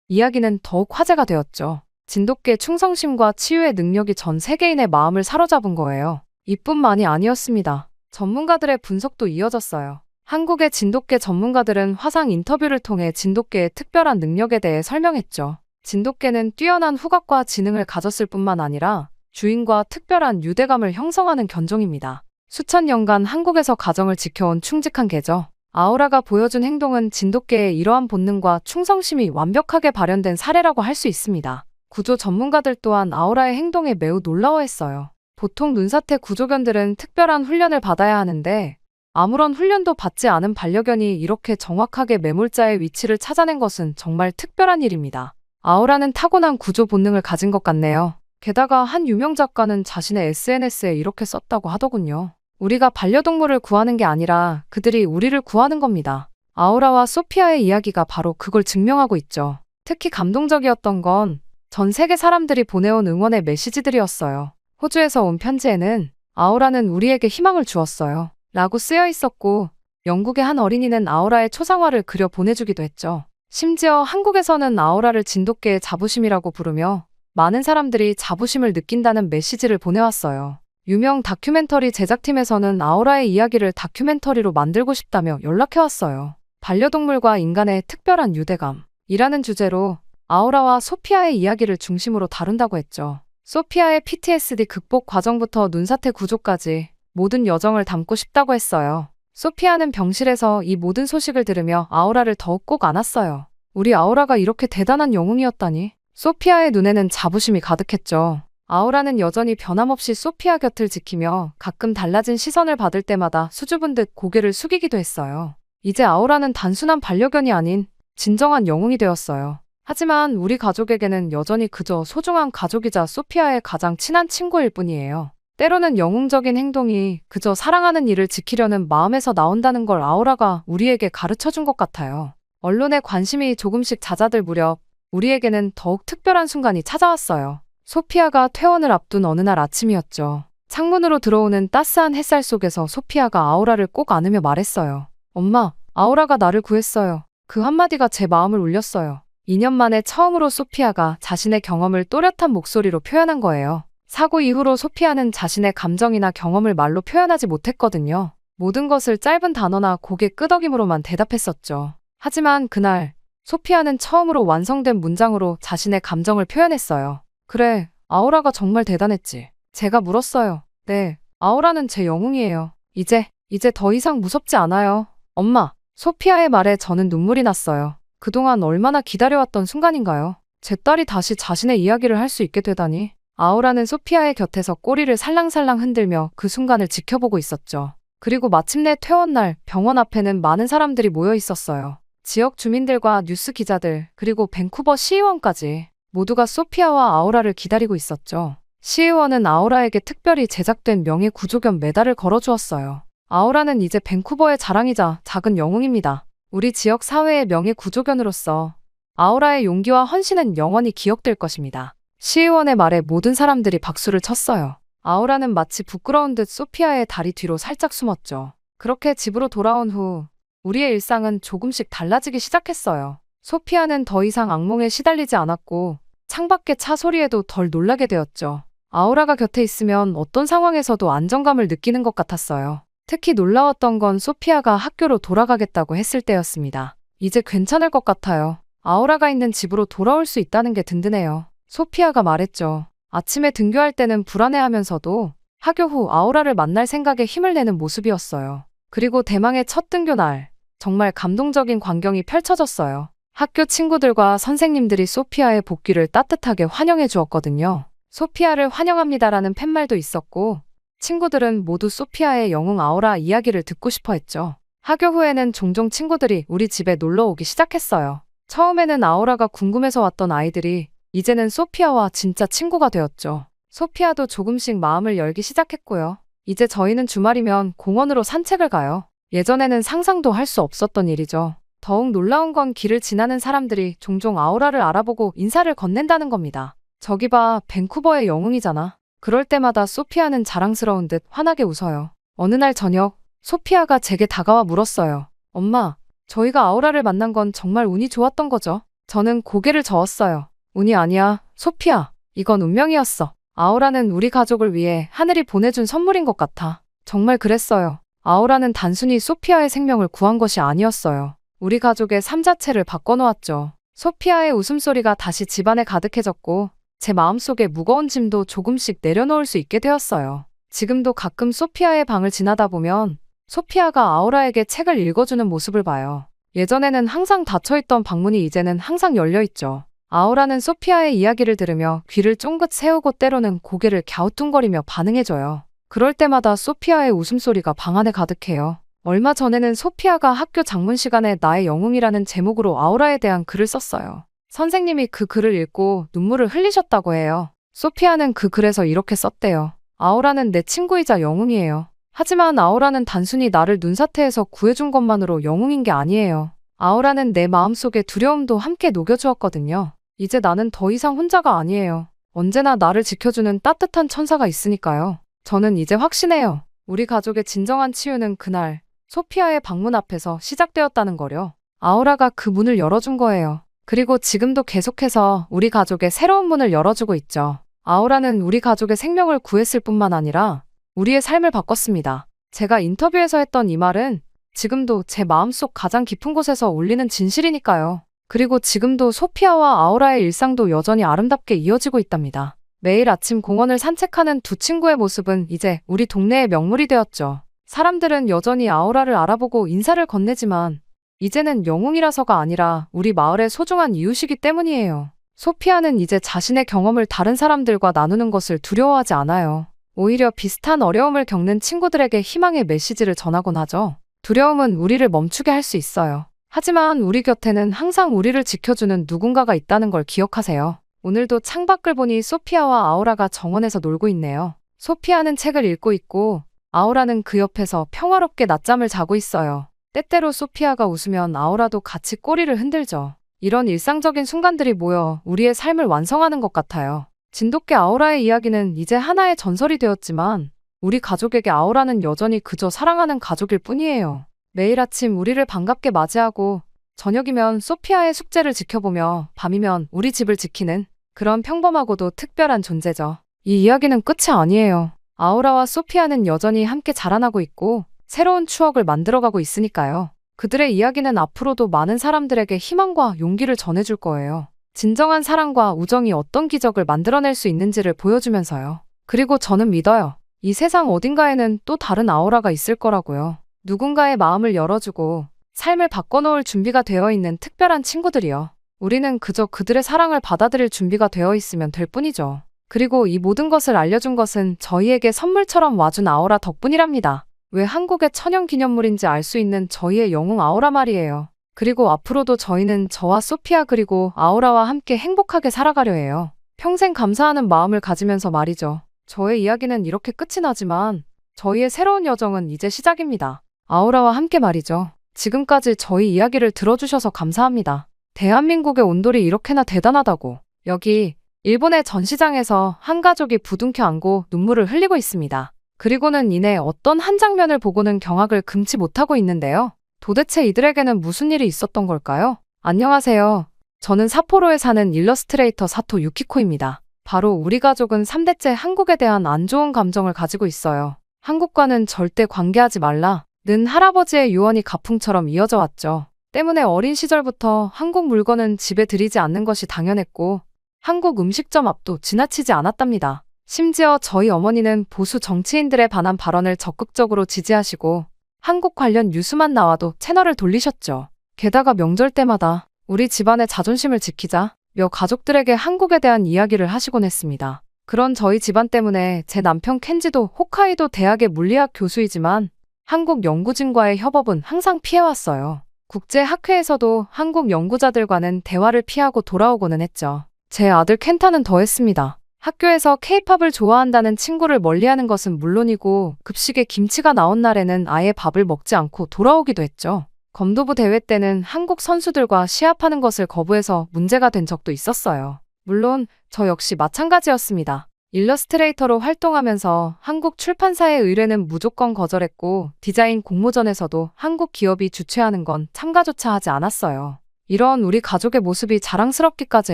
이야기는 더욱 화제가 되었죠. 진돗개의 충성심과 치유의 능력이 전 세계인의 마음을 사로잡은 거예요. 이뿐만이 아니었습니다. 전문가들의 분석도 이어졌어요. 한국의 진돗개 전문가들은 화상 인터뷰를 통해 진돗개의 특별한 능력에 대해 설명했죠. 진돗개는 뛰어난 후각과 지능을 가졌을 뿐만 아니라 주인과 특별한 유대감을 형성하는 견종입니다. 수천 년간 한국에서 가정을 지켜온 충직한 개죠. 아우라가 보여준 행동은 진돗개의 이러한 본능과 충성심이 완벽하게 발현된 사례라고 할 수 있습니다. 구조 전문가들 또한 아우라의 행동에 매우 놀라워했어요. 보통 눈사태 구조견들은 특별한 훈련을 받아야 하는데 아무런 훈련도 받지 않은 반려견이 이렇게 정확하게 매몰자의 위치를 찾아낸 것은 정말 특별한 일입니다. 아우라는 타고난 구조 본능을 가진 것 같네요. 게다가 한 유명 작가는 자신의 SNS에 이렇게 썼다고 하더군요. 우리가 반려동물을 구하는 게 아니라 그들이 우리를 구하는 겁니다. 아우라와 소피아의 이야기가 바로 그걸 증명하고 있죠. 특히 감동적이었던 건 전 세계 사람들이 보내온 응원의 메시지들이었어요. 호주에서 온 편지에는 아우라는 우리에게 희망을 주었어요 라고 쓰여 있었고, 영국의 한 어린이는 아우라의 초상화를 그려 보내주기도 했죠. 심지어 한국에서는 아우라를 진돗개의 자부심이라고 부르며 많은 사람들이 자부심을 느낀다는 메시지를 보내왔어요. 유명 다큐멘터리 제작팀에서는 아우라의 이야기를 다큐멘터리로 만들고 싶다며 연락해왔어요. 반려동물과 인간의 특별한 유대감이라는 주제로 아우라와 소피아의 이야기를 중심으로 다룬다고 했죠. 소피아의 PTSD 극복 과정부터 눈사태 구조까지 모든 여정을 담고 싶다고 했어요. 소피아는 병실에서 이 모든 소식을 들으며 아우라를 더욱 꼭 안았어요. 우리 아우라가 이렇게 대단한 영웅이었다니. 소피아의 눈에는 자부심이 가득했죠. 아우라는 여전히 변함없이 소피아 곁을 지키며 가끔 달라진 시선을 받을 때마다 수줍은 듯 고개를 숙이기도 했어요. 이제 아우라는 단순한 반려견이 아닌 진정한 영웅이 되었어요. 하지만 우리 가족에게는 여전히 그저 소중한 가족이자 소피아의 가장 친한 친구일 뿐이에요. 때로는 영웅적인 행동이 그저 사랑하는 이를 지키려는 마음에서 나온다는 걸 아우라가 우리에게 가르쳐준 것 같아요. 언론의 관심이 조금씩 잦아들 무렵 우리에게는 더욱 특별한 순간이 찾아왔어요. 소피아가 퇴원을 앞둔 어느 날 아침이었죠. 창문으로 들어오는 따스한 햇살 속에서 소피아가 아우라를 꼭 안으며 말했어요. 엄마, 아우라가 나를 구했어요. 그 한마디가 제 마음을 울렸어요. 2년 만에 처음으로 소피아가 자신의 경험을 또렷한 목소리로 표현한 거예요. 사고 이후로 소피아는 자신의 감정이나 경험을 말로 표현하지 못했거든요. 모든 것을 짧은 단어나 고개 끄덕임으로만 대답했었죠. 하지만 그날 소피아는 처음으로 완성된 문장으로 자신의 감정을 표현했어요. 그래, 아우라가 정말 대단했지. 제가 물었어요. 네, 아우라는 제 영웅이에요. 이제 더 이상 무섭지 않아요. 엄마, 소피아의 말에 저는 눈물이 났어요. 그동안 얼마나 기다려왔던 순간인가요? 제 딸이 다시 자신의 이야기를 할 수 있게 되다니. 아우라는 소피아의 곁에서 꼬리를 살랑살랑 흔들며 그 순간을 지켜보고 있었죠. 그리고 마침내 퇴원날 병원 앞에는 많은 사람들이 모여 있었어요. 지역 주민들과 뉴스 기자들, 그리고 밴쿠버 시의원까지 모두가 소피아와 아우라를 기다리고 있었죠. 시의원은 아우라에게 특별히 제작된 명예 구조견 메달을 걸어주었어요. 아우라는 이제 밴쿠버의 자랑이자 작은 영웅입니다. 우리 지역 사회의 명예 구조견으로서 아우라의 용기와 헌신은 영원히 기억될 것입니다. 시의원의 말에 모든 사람들이 박수를 쳤어요. 아우라는 마치 부끄러운 듯 소피아의 다리 뒤로 살짝 숨었죠. 그렇게 집으로 돌아온 후 우리의 일상은 조금씩 달라지기 시작했어요. 소피아는 더 이상 악몽에 시달리지 않았고 창밖의 차 소리에도 덜 놀라게 되었죠. 아우라가 곁에 있으면 어떤 상황에서도 안정감을 느끼는 것 같았어요. 특히 놀라웠던 건 소피아가 학교로 돌아가겠다고 했을 때였습니다. 이제 괜찮을 것 같아요. 아우라가 있는 집으로 돌아올 수 있다는 게 든든해요. 소피아가 말했죠. 아침에 등교할 때는 불안해하면서도 하교 후 아우라를 만날 생각에 힘을 내는 모습이었어요. 그리고 대망의 첫 등교 날, 정말 감동적인 광경이 펼쳐졌어요. 학교 친구들과 선생님들이 소피아의 복귀를 따뜻하게 환영해 주었거든요. 소피아를 환영합니다라는 팻말도 있었고, 친구들은 모두 소피아의 영웅 아우라 이야기를 듣고 싶어 했죠. 하교 후에는 종종 친구들이 우리 집에 놀러 오기 시작했어요. 처음에는 아우라가 궁금해서 왔던 아이들이 이제는 소피아와 진짜 친구가 되었죠. 소피아도 조금씩 마음을 열기 시작했고요. 이제 저희는 주말이면 공원으로 산책을 가요. 예전에는 상상도 할 수 없었던 일이죠. 더욱 놀라운 건 길을 지나는 사람들이 종종 아우라를 알아보고 인사를 건넨다는 겁니다. 저기 봐, 밴쿠버의 영웅이잖아. 그럴 때마다 소피아는 자랑스러운 듯 환하게 웃어요. 어느 날 저녁, 소피아가 제게 다가와 물었어요. 엄마, 저희가 아우라를 만난 건 정말 운이 좋았던 거죠? 저는 고개를 저었어요. 운이 아니야, 소피아. 이건 운명이었어. 아우라는 우리 가족을 위해 하늘이 보내준 선물인 것 같아. 정말 그랬어요. 아우라는 단순히 소피아의 생명을 구한 것이 아니었어요. 우리 가족의 삶 자체를 바꿔놓았죠. 소피아의 웃음소리가 다시 집안에 가득해졌고 제 마음속에 무거운 짐도 조금씩 내려놓을 수 있게 되었어요. 지금도 가끔 소피아의 방을 지나다 보면 소피아가 아우라에게 책을 읽어주는 모습을 봐요. 예전에는 항상 닫혀있던 방문이 이제는 항상 열려있죠. 아우라는 소피아의 이야기를 들으며 귀를 쫑긋 세우고 때로는 고개를 갸우뚱거리며 반응해줘요. 그럴 때마다 소피아의 웃음소리가 방 안에 가득해요. 얼마 전에는 소피아가 학교 장문 시간에 나의 영웅이라는 제목으로 아우라에 대한 글을 썼어요. 선생님이 그 글을 읽고 눈물을 흘리셨다고 해요. 소피아는 그 글에서 이렇게 썼대요. 아우라는 내 친구이자 영웅이에요. 하지만 아우라는 단순히 나를 눈사태에서 구해준 것만으로 영웅인 게 아니에요. 아우라는 내 마음속의 두려움도 함께 녹여주었거든요. 이제 나는 더 이상 혼자가 아니에요. 언제나 나를 지켜주는 따뜻한 천사가 있으니까요. 저는 이제 확신해요. 우리 가족의 진정한 치유는 그날 소피아의 방문 앞에서 시작되었다는 거려. 아우라가 그 문을 열어준 거예요. 그리고 지금도 계속해서 우리 가족의 새로운 문을 열어주고 있죠. 아우라는 우리 가족의 생명을 구했을 뿐만 아니라 우리의 삶을 바꿨습니다. 제가 인터뷰에서 했던 이 말은 지금도 제 마음속 가장 깊은 곳에서 울리는 진실이니까요. 그리고 지금도 소피아와 아우라의 일상도 여전히 아름답게 이어지고 있답니다. 매일 아침 공원을 산책하는 두 친구의 모습은 이제 우리 동네의 명물이 되었죠. 사람들은 여전히 아우라를 알아보고 인사를 건네지만 이제는 영웅이라서가 아니라 우리 마을의 소중한 이웃이기 때문이에요. 소피아는 이제 자신의 경험을 다른 사람들과 나누는 것을 두려워하지 않아요. 오히려 비슷한 어려움을 겪는 친구들에게 희망의 메시지를 전하곤 하죠. 두려움은 우리를 멈추게 할 수 있어요. 하지만 우리 곁에는 항상 우리를 지켜주는 누군가가 있다는 걸 기억하세요. 오늘도 창밖을 보니 소피아와 아우라가 정원에서 놀고 있네요. 소피아는 책을 읽고 있고 아우라는 그 옆에서 평화롭게 낮잠을 자고 있어요. 때때로 소피아가 웃으면 아우라도 같이 꼬리를 흔들죠. 이런 일상적인 순간들이 모여 우리의 삶을 완성하는 것 같아요. 진돗개 아우라의 이야기는 이제 하나의 전설이 되었지만 우리 가족에게 아우라는 여전히 그저 사랑하는 가족일 뿐이에요. 매일 아침 우리를 반갑게 맞이하고 저녁이면 소피아의 숙제를 지켜보며 밤이면 우리 집을 지키는 그런 평범하고도 특별한 존재죠. 이 이야기는 끝이 아니에요. 아우라와 소피아는 여전히 함께 자라나고 있고 새로운 추억을 만들어가고 있으니까요. 그들의 이야기는 앞으로도 많은 사람들에게 희망과 용기를 전해줄 거예요. 진정한 사랑과 우정이 어떤 기적을 만들어낼 수 있는지를 보여주면서요. 그리고 저는 믿어요. 이 세상 어딘가에는 또 다른 아우라가 있을 거라고요. 누군가의 마음을 열어주고 삶을 바꿔놓을 준비가 되어 있는 특별한 친구들이요. 우리는 그저 그들의 사랑을 받아들일 준비가 되어 있으면 될 뿐이죠. 그리고 이 모든 것을 알려준 것은 저희에게 선물처럼 와준 아우라 덕분이랍니다. 왜 한국의 천연기념물인지 알 수 있는 저희의 영웅 아우라 말이에요. 그리고 앞으로도 저희는 저와 소피아 그리고 아우라와 함께 행복하게 살아가려 해요. 평생 감사하는 마음을 가지면서 말이죠. 저의 이야기는 이렇게 끝이 나지만 저희의 새로운 여정은 이제 시작입니다. 아우라와 함께 말이죠. 지금까지 저희 이야기를 들어주셔서 감사합니다. 대한민국의 온돌이 이렇게나 대단하다고. 여기 일본의 전시장에서 한 가족이 부둥켜 안고 눈물을 흘리고 있습니다. 그리고는 이내 어떤 한 장면을 보고는 경악을 금치 못하고 있는데요. 도대체 이들에게는 무슨 일이 있었던 걸까요? 안녕하세요. 저는 삿포로에 사는 일러스트레이터 사토 유키코입니다. 바로 우리 가족은 3대째 한국에 대한 안 좋은 감정을 가지고 있어요. 한국과는 절대 관계하지 말라. 는 할아버지의 유언이 가풍처럼 이어져 왔죠. 때문에 어린 시절부터 한국 물건은 집에 들이지 않는 것이 당연했고 한국 음식점 앞도 지나치지 않았답니다. 심지어 저희 어머니는 보수 정치인들에 반한 발언을 적극적으로 지지하시고 한국 관련 뉴스만 나와도 채널을 돌리셨죠. 게다가 명절 때마다 우리 집안의 자존심을 지키자 며 가족들에게 한국에 대한 이야기를 하시곤 했습니다. 그런 저희 집안 때문에 제 남편 켄지도 홋카이도 대학의 물리학 교수이지만 한국 연구진과의 협업은 항상 피해왔어요. 국제학회에서도 한국 연구자들과는 대화를 피하고 돌아오고는 했죠. 제 아들 켄타는 더했습니다. 학교에서 케이팝을 좋아한다는 친구를 멀리하는 것은 물론이고 급식에 김치가 나온 날에는 아예 밥을 먹지 않고 돌아오기도 했죠. 검도부 대회 때는 한국 선수들과 시합하는 것을 거부해서 문제가 된 적도 있었어요. 물론 저 역시 마찬가지였습니다. 일러스트레이터로 활동하면서 한국 출판사의 의뢰는 무조건 거절했고 디자인 공모전에서도 한국 기업이 주최하는 건 참가조차 하지 않았어요. 이런 우리 가족의 모습이 자랑스럽기까지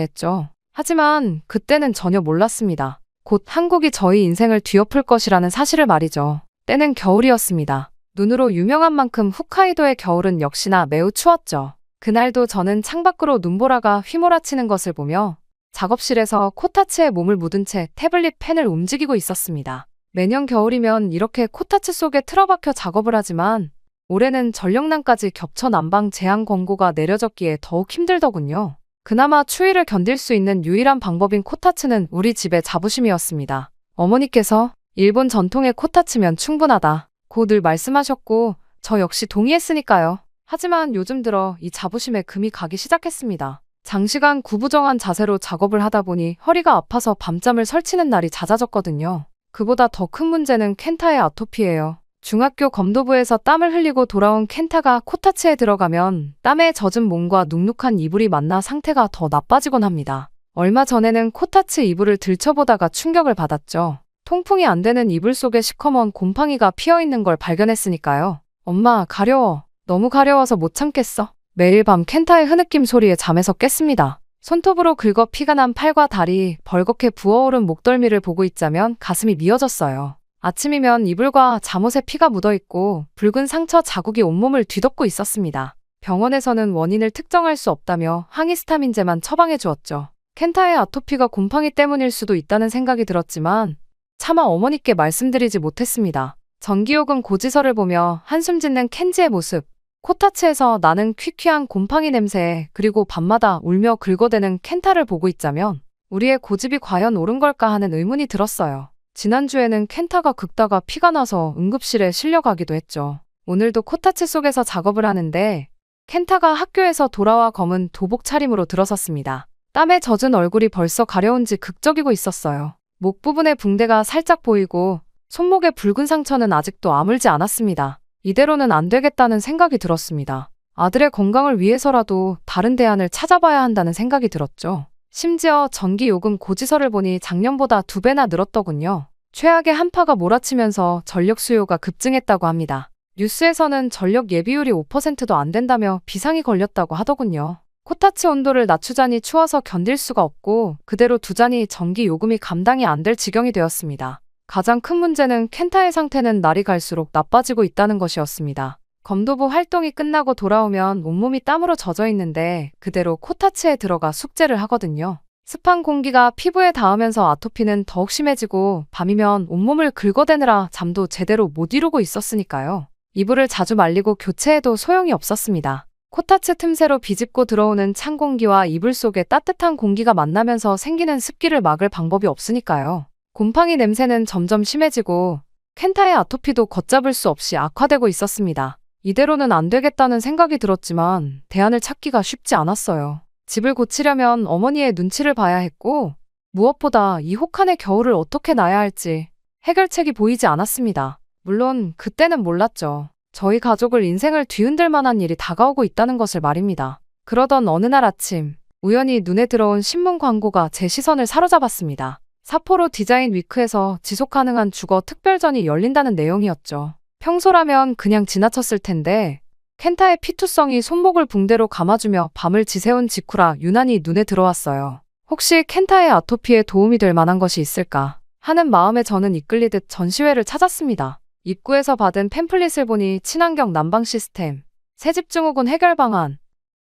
했죠. 하지만 그때는 전혀 몰랐습니다. 곧 한국이 저희 인생을 뒤엎을 것이라는 사실을 말이죠. 때는 겨울이었습니다. 눈으로 유명한 만큼 홋카이도의 겨울은 역시나 매우 추웠죠. 그날도 저는 창밖으로 눈보라가 휘몰아치는 것을 보며 작업실에서 코타츠에 몸을 묻은 채 태블릿 펜을 움직이고 있었습니다. 매년 겨울이면 이렇게 코타츠 속에 틀어박혀 작업을 하지만 올해는 전력난까지 겹쳐 난방 제한 권고가 내려졌기에 더욱 힘들더군요. 그나마 추위를 견딜 수 있는 유일한 방법인 코타츠는 우리 집의 자부심이었습니다. 어머니께서 일본 전통의 코타츠면 충분하다 고 늘 말씀하셨고 저 역시 동의했으니까요. 하지만 요즘 들어 이 자부심에 금이 가기 시작했습니다. 장시간 구부정한 자세로 작업을 하다 보니 허리가 아파서 밤잠을 설치는 날이 잦아졌거든요. 그보다 더 큰 문제는 켄타의 아토피예요. 중학교 검도부에서 땀을 흘리고 돌아온 켄타가 코타츠에 들어가면 땀에 젖은 몸과 눅눅한 이불이 만나 상태가 더 나빠지곤 합니다. 얼마 전에는 코타츠 이불을 들춰보다가 충격을 받았죠. 통풍이 안 되는 이불 속에 시커먼 곰팡이가 피어있는 걸 발견했으니까요. 엄마, 가려워. 너무 가려워서 못 참겠어. 매일 밤 켄타의 흐느낌 소리에 잠에서 깼습니다. 손톱으로 긁어 피가 난 팔과 다리, 벌겋게 부어오른 목덜미를 보고 있자면 가슴이 미어졌어요. 아침이면 이불과 잠옷에 피가 묻어있고 붉은 상처 자국이 온몸을 뒤덮고 있었습니다. 병원에서는 원인을 특정할 수 없다며 항히스타민제만 처방해 주었죠. 켄타의 아토피가 곰팡이 때문일 수도 있다는 생각이 들었지만 차마 어머니께 말씀드리지 못했습니다. 전기요금 고지서를 보며 한숨 짓는 켄지의 모습, 코타츠에서 나는 퀴퀴한 곰팡이 냄새, 그리고 밤마다 울며 긁어대는 켄타를 보고 있자면 우리의 고집이 과연 옳은 걸까 하는 의문이 들었어요. 지난주에는 켄타가 긁다가 피가 나서 응급실에 실려가기도 했죠. 오늘도 코타츠 속에서 작업을 하는데 켄타가 학교에서 돌아와 검은 도복 차림으로 들어섰습니다. 땀에 젖은 얼굴이 벌써 가려운지 극적이고 있었어요. 목 부분에 붕대가 살짝 보이고 손목의 붉은 상처는 아직도 아물지 않았습니다. 이대로는 안 되겠다는 생각이 들었습니다. 아들의 건강을 위해서라도 다른 대안을 찾아봐야 한다는 생각이 들었죠. 심지어 전기요금 고지서를 보니 작년보다 2배나 늘었더군요. 최악의 한파가 몰아치면서 전력 수요가 급증했다고 합니다. 뉴스에서는 전력 예비율이 5%도 안 된다며 비상이 걸렸다고 하더군요. 코타츠 온도를 낮추자니 추워서 견딜 수가 없고 그대로 두자니 전기요금이 감당이 안 될 지경이 되었습니다. 가장 큰 문제는 켄타의 상태는 날이 갈수록 나빠지고 있다는 것이었습니다. 검도부 활동이 끝나고 돌아오면 온몸이 땀으로 젖어 있는데 그대로 코타츠에 들어가 숙제를 하거든요. 습한 공기가 피부에 닿으면서 아토피는 더욱 심해지고 밤이면 온몸을 긁어대느라 잠도 제대로 못 이루고 있었으니까요. 이불을 자주 말리고 교체해도 소용이 없었습니다. 코타츠 틈새로 비집고 들어오는 찬 공기와 이불 속에 따뜻한 공기가 만나면서 생기는 습기를 막을 방법이 없으니까요. 곰팡이 냄새는 점점 심해지고 켄타의 아토피도 걷잡을 수 없이 악화되고 있었습니다. 이대로는 안 되겠다는 생각이 들었지만 대안을 찾기가 쉽지 않았어요. 집을 고치려면 어머니의 눈치를 봐야 했고 무엇보다 이 혹한의 겨울을 어떻게 나야 할지 해결책이 보이지 않았습니다. 물론 그때는 몰랐죠. 저희 가족을 인생을 뒤흔들 만한 일이 다가오고 있다는 것을 말입니다. 그러던 어느 날 아침 우연히 눈에 들어온 신문 광고가 제 시선을 사로잡았습니다. 사포로 디자인 위크에서 지속가능한 주거 특별전이 열린다는 내용이었죠. 평소라면 그냥 지나쳤을 텐데 켄타의 피투성이 손목을 붕대로 감아주며 밤을 지새운 직후라 유난히 눈에 들어왔어요. 혹시 켄타의 아토피에 도움이 될 만한 것이 있을까 하는 마음에 저는 이끌리듯 전시회를 찾았습니다. 입구에서 받은 팸플릿을 보니 친환경 난방 시스템, 새집 증후군 해결 방안,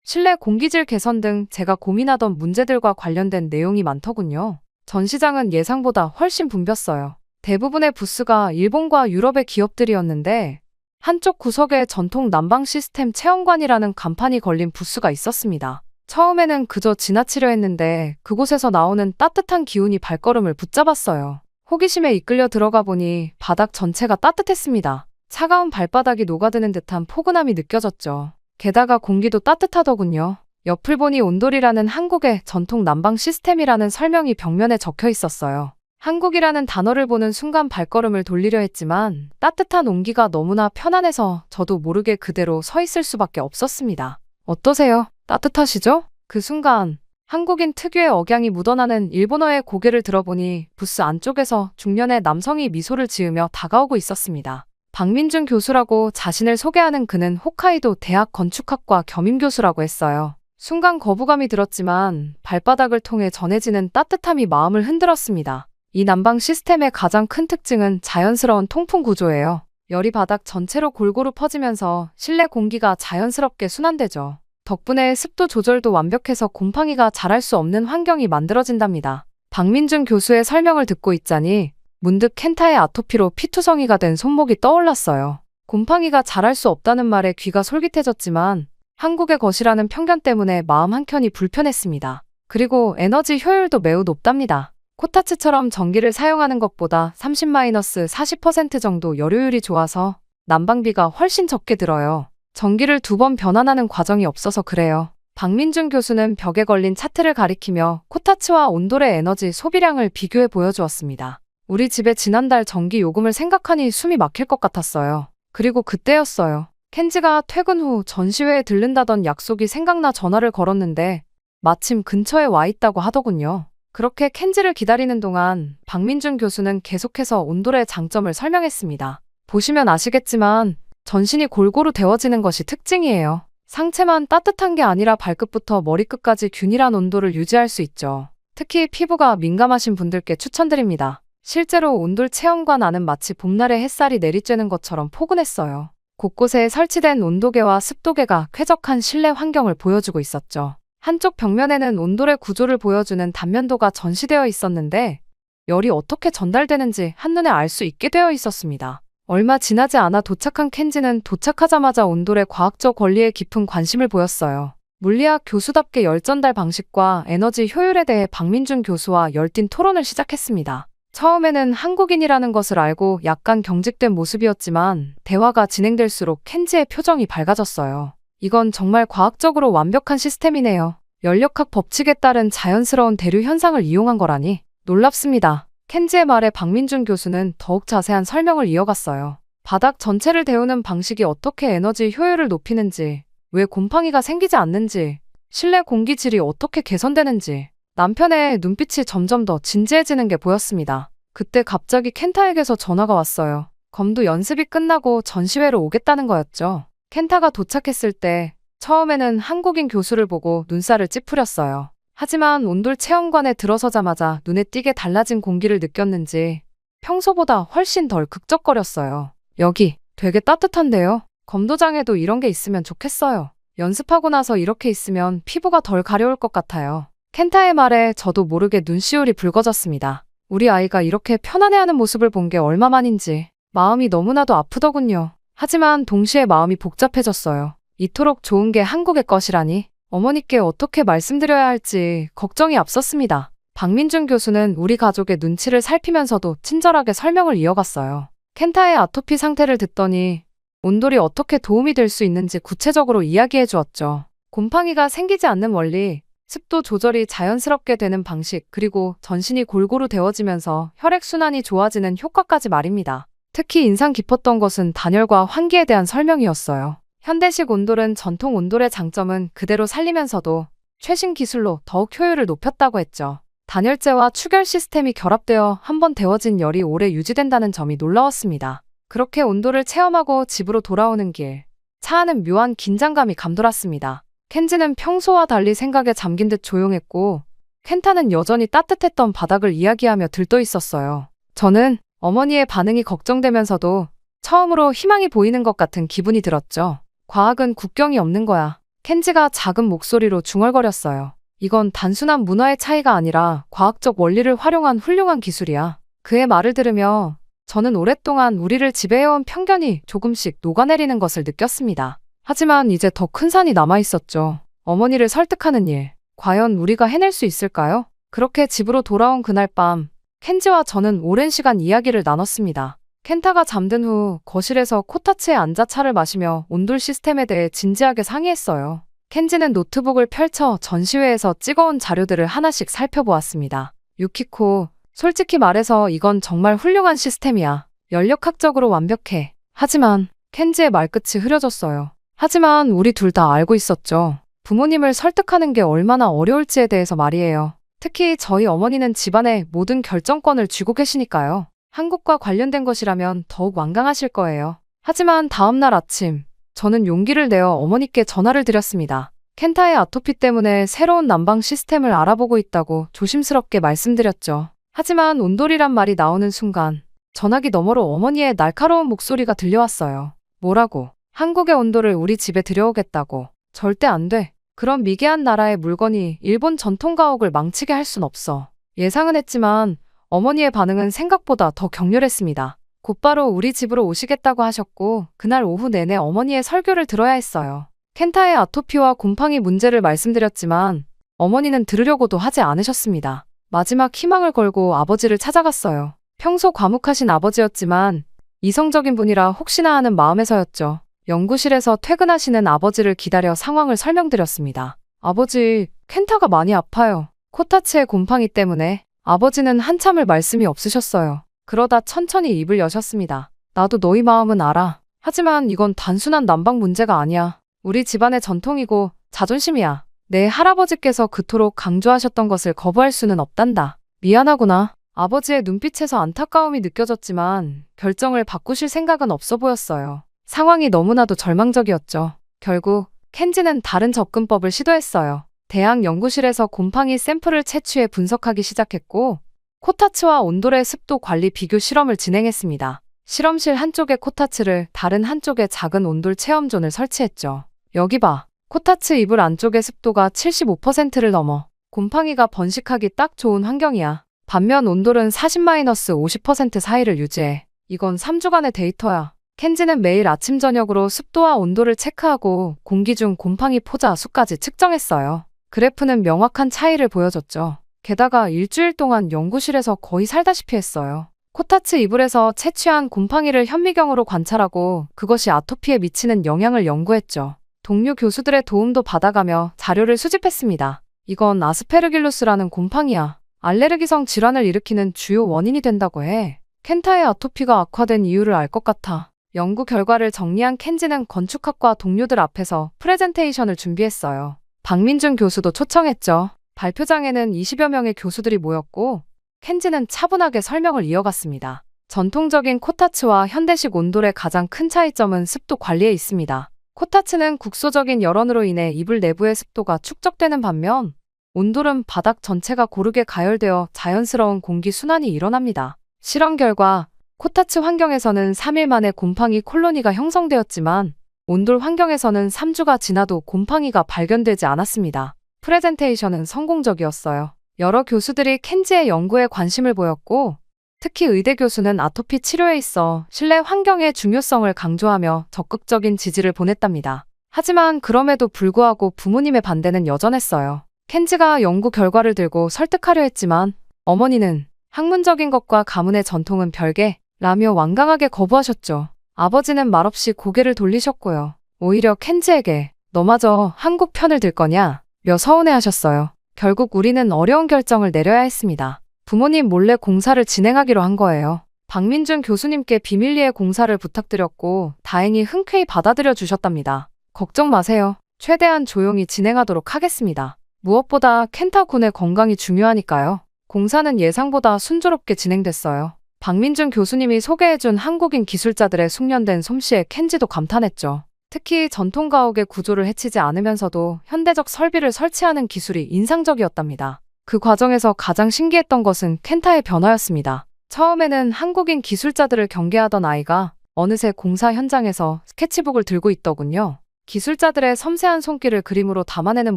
실내 공기질 개선 등 제가 고민하던 문제들과 관련된 내용이 많더군요. 전시장은 예상보다 훨씬 붐볐어요. 대부분의 부스가 일본과 유럽의 기업들이었는데 한쪽 구석에 전통 난방 시스템 체험관이라는 간판이 걸린 부스가 있었습니다. 처음에는 그저 지나치려 했는데 그곳에서 나오는 따뜻한 기운이 발걸음을 붙잡았어요. 호기심에 이끌려 들어가 보니 바닥 전체가 따뜻했습니다. 차가운 발바닥이 녹아드는 듯한 포근함이 느껴졌죠. 게다가 공기도 따뜻하더군요. 옆을 보니 온돌이라는 한국의 전통 난방 시스템이라는 설명이 벽면에 적혀 있었어요. 한국이라는 단어를 보는 순간 발걸음을 돌리려 했지만 따뜻한 온기가 너무나 편안해서 저도 모르게 그대로 서 있을 수밖에 없었습니다. 어떠세요? 따뜻하시죠? 그 순간 한국인 특유의 억양이 묻어나는 일본어의 고개를 들어보니 부스 안쪽에서 중년의 남성이 미소를 지으며 다가오고 있었습니다. 박민준 교수라고 자신을 소개하는 그는 홋카이도 대학 건축학과 겸임 교수라고 했어요. 순간 거부감이 들었지만 발바닥을 통해 전해지는 따뜻함이 마음을 흔들었습니다. 이 난방 시스템의 가장 큰 특징은 자연스러운 통풍 구조예요. 열이 바닥 전체로 골고루 퍼지면서 실내 공기가 자연스럽게 순환되죠. 덕분에 습도 조절도 완벽해서 곰팡이가 자랄 수 없는 환경이 만들어진답니다. 박민준 교수의 설명을 듣고 있자니 문득 켄타의 아토피로 피투성이가 된 손목이 떠올랐어요. 곰팡이가 자랄 수 없다는 말에 귀가 솔깃해졌지만 한국의 것이라는 편견 때문에 마음 한켠이 불편했습니다. 그리고 에너지 효율도 매우 높답니다. 코타츠처럼 전기를 사용하는 것보다 30-40% 정도 열효율이 좋아서 난방비가 훨씬 적게 들어요. 전기를 2번 변환하는 과정이 없어서 그래요. 박민준 교수는 벽에 걸린 차트를 가리키며 코타츠와 온돌의 에너지 소비량을 비교해 보여주었습니다. 우리 집에 지난달 전기 요금을 생각하니 숨이 막힐 것 같았어요. 그리고 그때였어요. 켄지가 퇴근 후 전시회에 들른다던 약속이 생각나 전화를 걸었는데 마침 근처에 와 있다고 하더군요. 그렇게 켄지를 기다리는 동안 박민준 교수는 계속해서 온돌의 장점을 설명했습니다. 보시면 아시겠지만 전신이 골고루 데워지는 것이 특징이에요. 상체만 따뜻한 게 아니라 발끝부터 머리끝까지 균일한 온도를 유지할 수 있죠. 특히 피부가 민감하신 분들께 추천드립니다. 실제로 온돌 체험관 안은 마치 봄날의 햇살이 내리쬐는 것처럼 포근했어요. 곳곳에 설치된 온도계와 습도계가 쾌적한 실내 환경을 보여주고 있었죠. 한쪽 벽면에는 온돌의 구조를 보여주는 단면도가 전시되어 있었는데 열이 어떻게 전달되는지 한눈에 알 수 있게 되어 있었습니다. 얼마 지나지 않아 도착한 켄지는 도착하자마자 온돌의 과학적 원리에 깊은 관심을 보였어요. 물리학 교수답게 열 전달 방식과 에너지 효율에 대해 박민준 교수와 열띤 토론을 시작했습니다. 처음에는 한국인이라는 것을 알고 약간 경직된 모습이었지만 대화가 진행될수록 켄지의 표정이 밝아졌어요. 이건 정말 과학적으로 완벽한 시스템이네요. 연력학 법칙에 따른 자연스러운 대류 현상을 이용한 거라니 놀랍습니다. 켄지의 말에 박민준 교수는 더욱 자세한 설명을 이어갔어요. 바닥 전체를 데우는 방식이 어떻게 에너지 효율을 높이는지, 왜 곰팡이가 생기지 않는지, 실내 공기 질이 어떻게 개선되는지. 남편의 눈빛이 점점 더 진지해지는 게 보였습니다. 그때 갑자기 켄타에게서 전화가 왔어요. 검도 연습이 끝나고 전시회로 오겠다는 거였죠. 켄타가 도착했을 때 처음에는 한국인 교수를 보고 눈살을 찌푸렸어요. 하지만 온돌 체험관에 들어서자마자 눈에 띄게 달라진 공기를 느꼈는지 평소보다 훨씬 덜 극적거렸어요. 여기 되게 따뜻한데요? 검도장에도 이런 게 있으면 좋겠어요. 연습하고 나서 이렇게 있으면 피부가 덜 가려울 것 같아요. 켄타의 말에 저도 모르게 눈시울이 붉어졌습니다. 우리 아이가 이렇게 편안해하는 모습을 본 게 얼마만인지 마음이 너무나도 아프더군요. 하지만 동시에 마음이 복잡해졌어요. 이토록 좋은 게 한국의 것이라니 어머니께 어떻게 말씀드려야 할지 걱정이 앞섰습니다. 박민준 교수는 우리 가족의 눈치를 살피면서도 친절하게 설명을 이어갔어요. 켄타의 아토피 상태를 듣더니 온돌이 어떻게 도움이 될 수 있는지 구체적으로 이야기해 주었죠. 곰팡이가 생기지 않는 원리, 습도 조절이 자연스럽게 되는 방식, 그리고 전신이 골고루 데워지면서 혈액순환이 좋아지는 효과까지 말입니다. 특히 인상 깊었던 것은 단열과 환기에 대한 설명이었어요. 현대식 온돌은 전통 온돌의 장점은 그대로 살리면서도 최신 기술로 더욱 효율을 높였다고 했죠. 단열재와 추결 시스템이 결합되어 한번 데워진 열이 오래 유지된다는 점이 놀라웠습니다. 그렇게 온돌을 체험하고 집으로 돌아오는 길, 차 안은 묘한 긴장감이 감돌았습니다. 켄지는 평소와 달리 생각에 잠긴 듯 조용했고 켄타는 여전히 따뜻했던 바닥을 이야기하며 들떠 있었어요. 저는 어머니의 반응이 걱정되면서도 처음으로 희망이 보이는 것 같은 기분이 들었죠. 과학은 국경이 없는 거야. 켄지가 작은 목소리로 중얼거렸어요. 이건 단순한 문화의 차이가 아니라 과학적 원리를 활용한 훌륭한 기술이야. 그의 말을 들으며 저는 오랫동안 우리를 지배해온 편견이 조금씩 녹아내리는 것을 느꼈습니다. 하지만 이제 더 큰 산이 남아있었죠. 어머니를 설득하는 일. 과연 우리가 해낼 수 있을까요? 그렇게 집으로 돌아온 그날 밤, 켄지와 저는 오랜 시간 이야기를 나눴습니다. 켄타가 잠든 후 거실에서 코타츠에 앉아 차를 마시며 온돌 시스템에 대해 진지하게 상의했어요. 켄지는 노트북을 펼쳐 전시회에서 찍어온 자료들을 하나씩 살펴보았습니다. 유키코, 솔직히 말해서 이건 정말 훌륭한 시스템이야. 연력학적으로 완벽해. 하지만 켄지의 말끝이 흐려졌어요. 하지만 우리 둘 다 알고 있었죠. 부모님을 설득하는 게 얼마나 어려울지에 대해서 말이에요. 특히 저희 어머니는 집안의 모든 결정권을 쥐고 계시니까요. 한국과 관련된 것이라면 더욱 완강하실 거예요. 하지만 다음날 아침, 저는 용기를 내어 어머니께 전화를 드렸습니다. 켄타의 아토피 때문에 새로운 난방 시스템을 알아보고 있다고 조심스럽게 말씀드렸죠. 하지만 온돌이란 말이 나오는 순간 전화기 너머로 어머니의 날카로운 목소리가 들려왔어요. 뭐라고? 한국의 온돌을 우리 집에 들여오겠다고. 절대 안 돼. 그런 미개한 나라의 물건이 일본 전통 가옥을 망치게 할 순 없어. 예상은 했지만 어머니의 반응은 생각보다 더 격렬했습니다. 곧바로 우리 집으로 오시겠다고 하셨고 그날 오후 내내 어머니의 설교를 들어야 했어요. 켄타의 아토피와 곰팡이 문제를 말씀드렸지만 어머니는 들으려고도 하지 않으셨습니다. 마지막 희망을 걸고 아버지를 찾아갔어요. 평소 과묵하신 아버지였지만 이성적인 분이라 혹시나 하는 마음에서였죠. 연구실에서 퇴근하시는 아버지를 기다려 상황을 설명드렸습니다. 아버지, 켄타가 많이 아파요. 코타츠의 곰팡이 때문에. 아버지는 한참을 말씀이 없으셨어요. 그러다 천천히 입을 여셨습니다. 나도 너희 마음은 알아. 하지만 이건 단순한 난방 문제가 아니야. 우리 집안의 전통이고 자존심이야. 내 할아버지께서 그토록 강조하셨던 것을 거부할 수는 없단다. 미안하구나. 아버지의 눈빛에서 안타까움이 느껴졌지만 결정을 바꾸실 생각은 없어 보였어요. 상황이 너무나도 절망적이었죠. 결국 켄지는 다른 접근법을 시도했어요. 대학 연구실에서 곰팡이 샘플을 채취해 분석하기 시작했고 코타츠와 온돌의 습도 관리 비교 실험을 진행했습니다. 실험실 한쪽에 코타츠를 다른 한쪽에 작은 온돌 체험존을 설치했죠. 여기 봐. 코타츠 이불 안쪽의 습도가 75%를 넘어. 곰팡이가 번식하기 딱 좋은 환경이야. 반면 온돌은 40-50% 사이를 유지해. 이건 3주간의 데이터야. 켄지는 매일 아침 저녁으로 습도와 온도를 체크하고 공기 중 곰팡이 포자 수까지 측정했어요. 그래프는 명확한 차이를 보여줬죠. 게다가 일주일 동안 연구실에서 거의 살다시피 했어요. 코타츠 이불에서 채취한 곰팡이를 현미경으로 관찰하고 그것이 아토피에 미치는 영향을 연구했죠. 동료 교수들의 도움도 받아가며 자료를 수집했습니다. 이건 아스페르길루스라는 곰팡이야. 알레르기성 질환을 일으키는 주요 원인이 된다고 해. 켄타의 아토피가 악화된 이유를 알 것 같아. 연구 결과를 정리한 켄지는 건축학과 동료들 앞에서 프레젠테이션을 준비했어요. 박민준 교수도 초청했죠. 발표장에는 20여 명의 교수들이 모였고 켄지는 차분하게 설명을 이어갔습니다. 전통적인 코타츠와 현대식 온돌의 가장 큰 차이점은 습도 관리에 있습니다. 코타츠는 국소적인 열원으로 인해 이불 내부의 습도가 축적되는 반면 온돌은 바닥 전체가 고르게 가열되어 자연스러운 공기 순환이 일어납니다. 실험 결과 코타츠 환경에서는 3일 만에 곰팡이 콜로니가 형성되었지만 온돌 환경에서는 3주가 지나도 곰팡이가 발견되지 않았습니다. 프레젠테이션은 성공적이었어요. 여러 교수들이 켄지의 연구에 관심을 보였고 특히 의대 교수는 아토피 치료에 있어 실내 환경의 중요성을 강조하며 적극적인 지지를 보냈답니다. 하지만 그럼에도 불구하고 부모님의 반대는 여전했어요. 켄지가 연구 결과를 들고 설득하려 했지만 어머니는 학문적인 것과 가문의 전통은 별개 라며 완강하게 거부하셨죠. 아버지는 말없이 고개를 돌리셨고요. 오히려 켄지에게 너마저 한국 편을 들 거냐 며 서운해하셨어요. 결국 우리는 어려운 결정을 내려야 했습니다. 부모님 몰래 공사를 진행하기로 한 거예요. 박민준 교수님께 비밀리에 공사를 부탁드렸고 다행히 흔쾌히 받아들여 주셨답니다. 걱정 마세요. 최대한 조용히 진행하도록 하겠습니다. 무엇보다 켄타 군의 건강이 중요하니까요. 공사는 예상보다 순조롭게 진행됐어요. 박민준 교수님이 소개해준 한국인 기술자들의 숙련된 솜씨에 켄지도 감탄했죠. 특히 전통 가옥의 구조를 해치지 않으면서도 현대적 설비를 설치하는 기술이 인상적이었답니다. 그 과정에서 가장 신기했던 것은 켄타의 변화였습니다. 처음에는 한국인 기술자들을 경계하던 아이가 어느새 공사 현장에서 스케치북을 들고 있더군요. 기술자들의 섬세한 손길을 그림으로 담아내는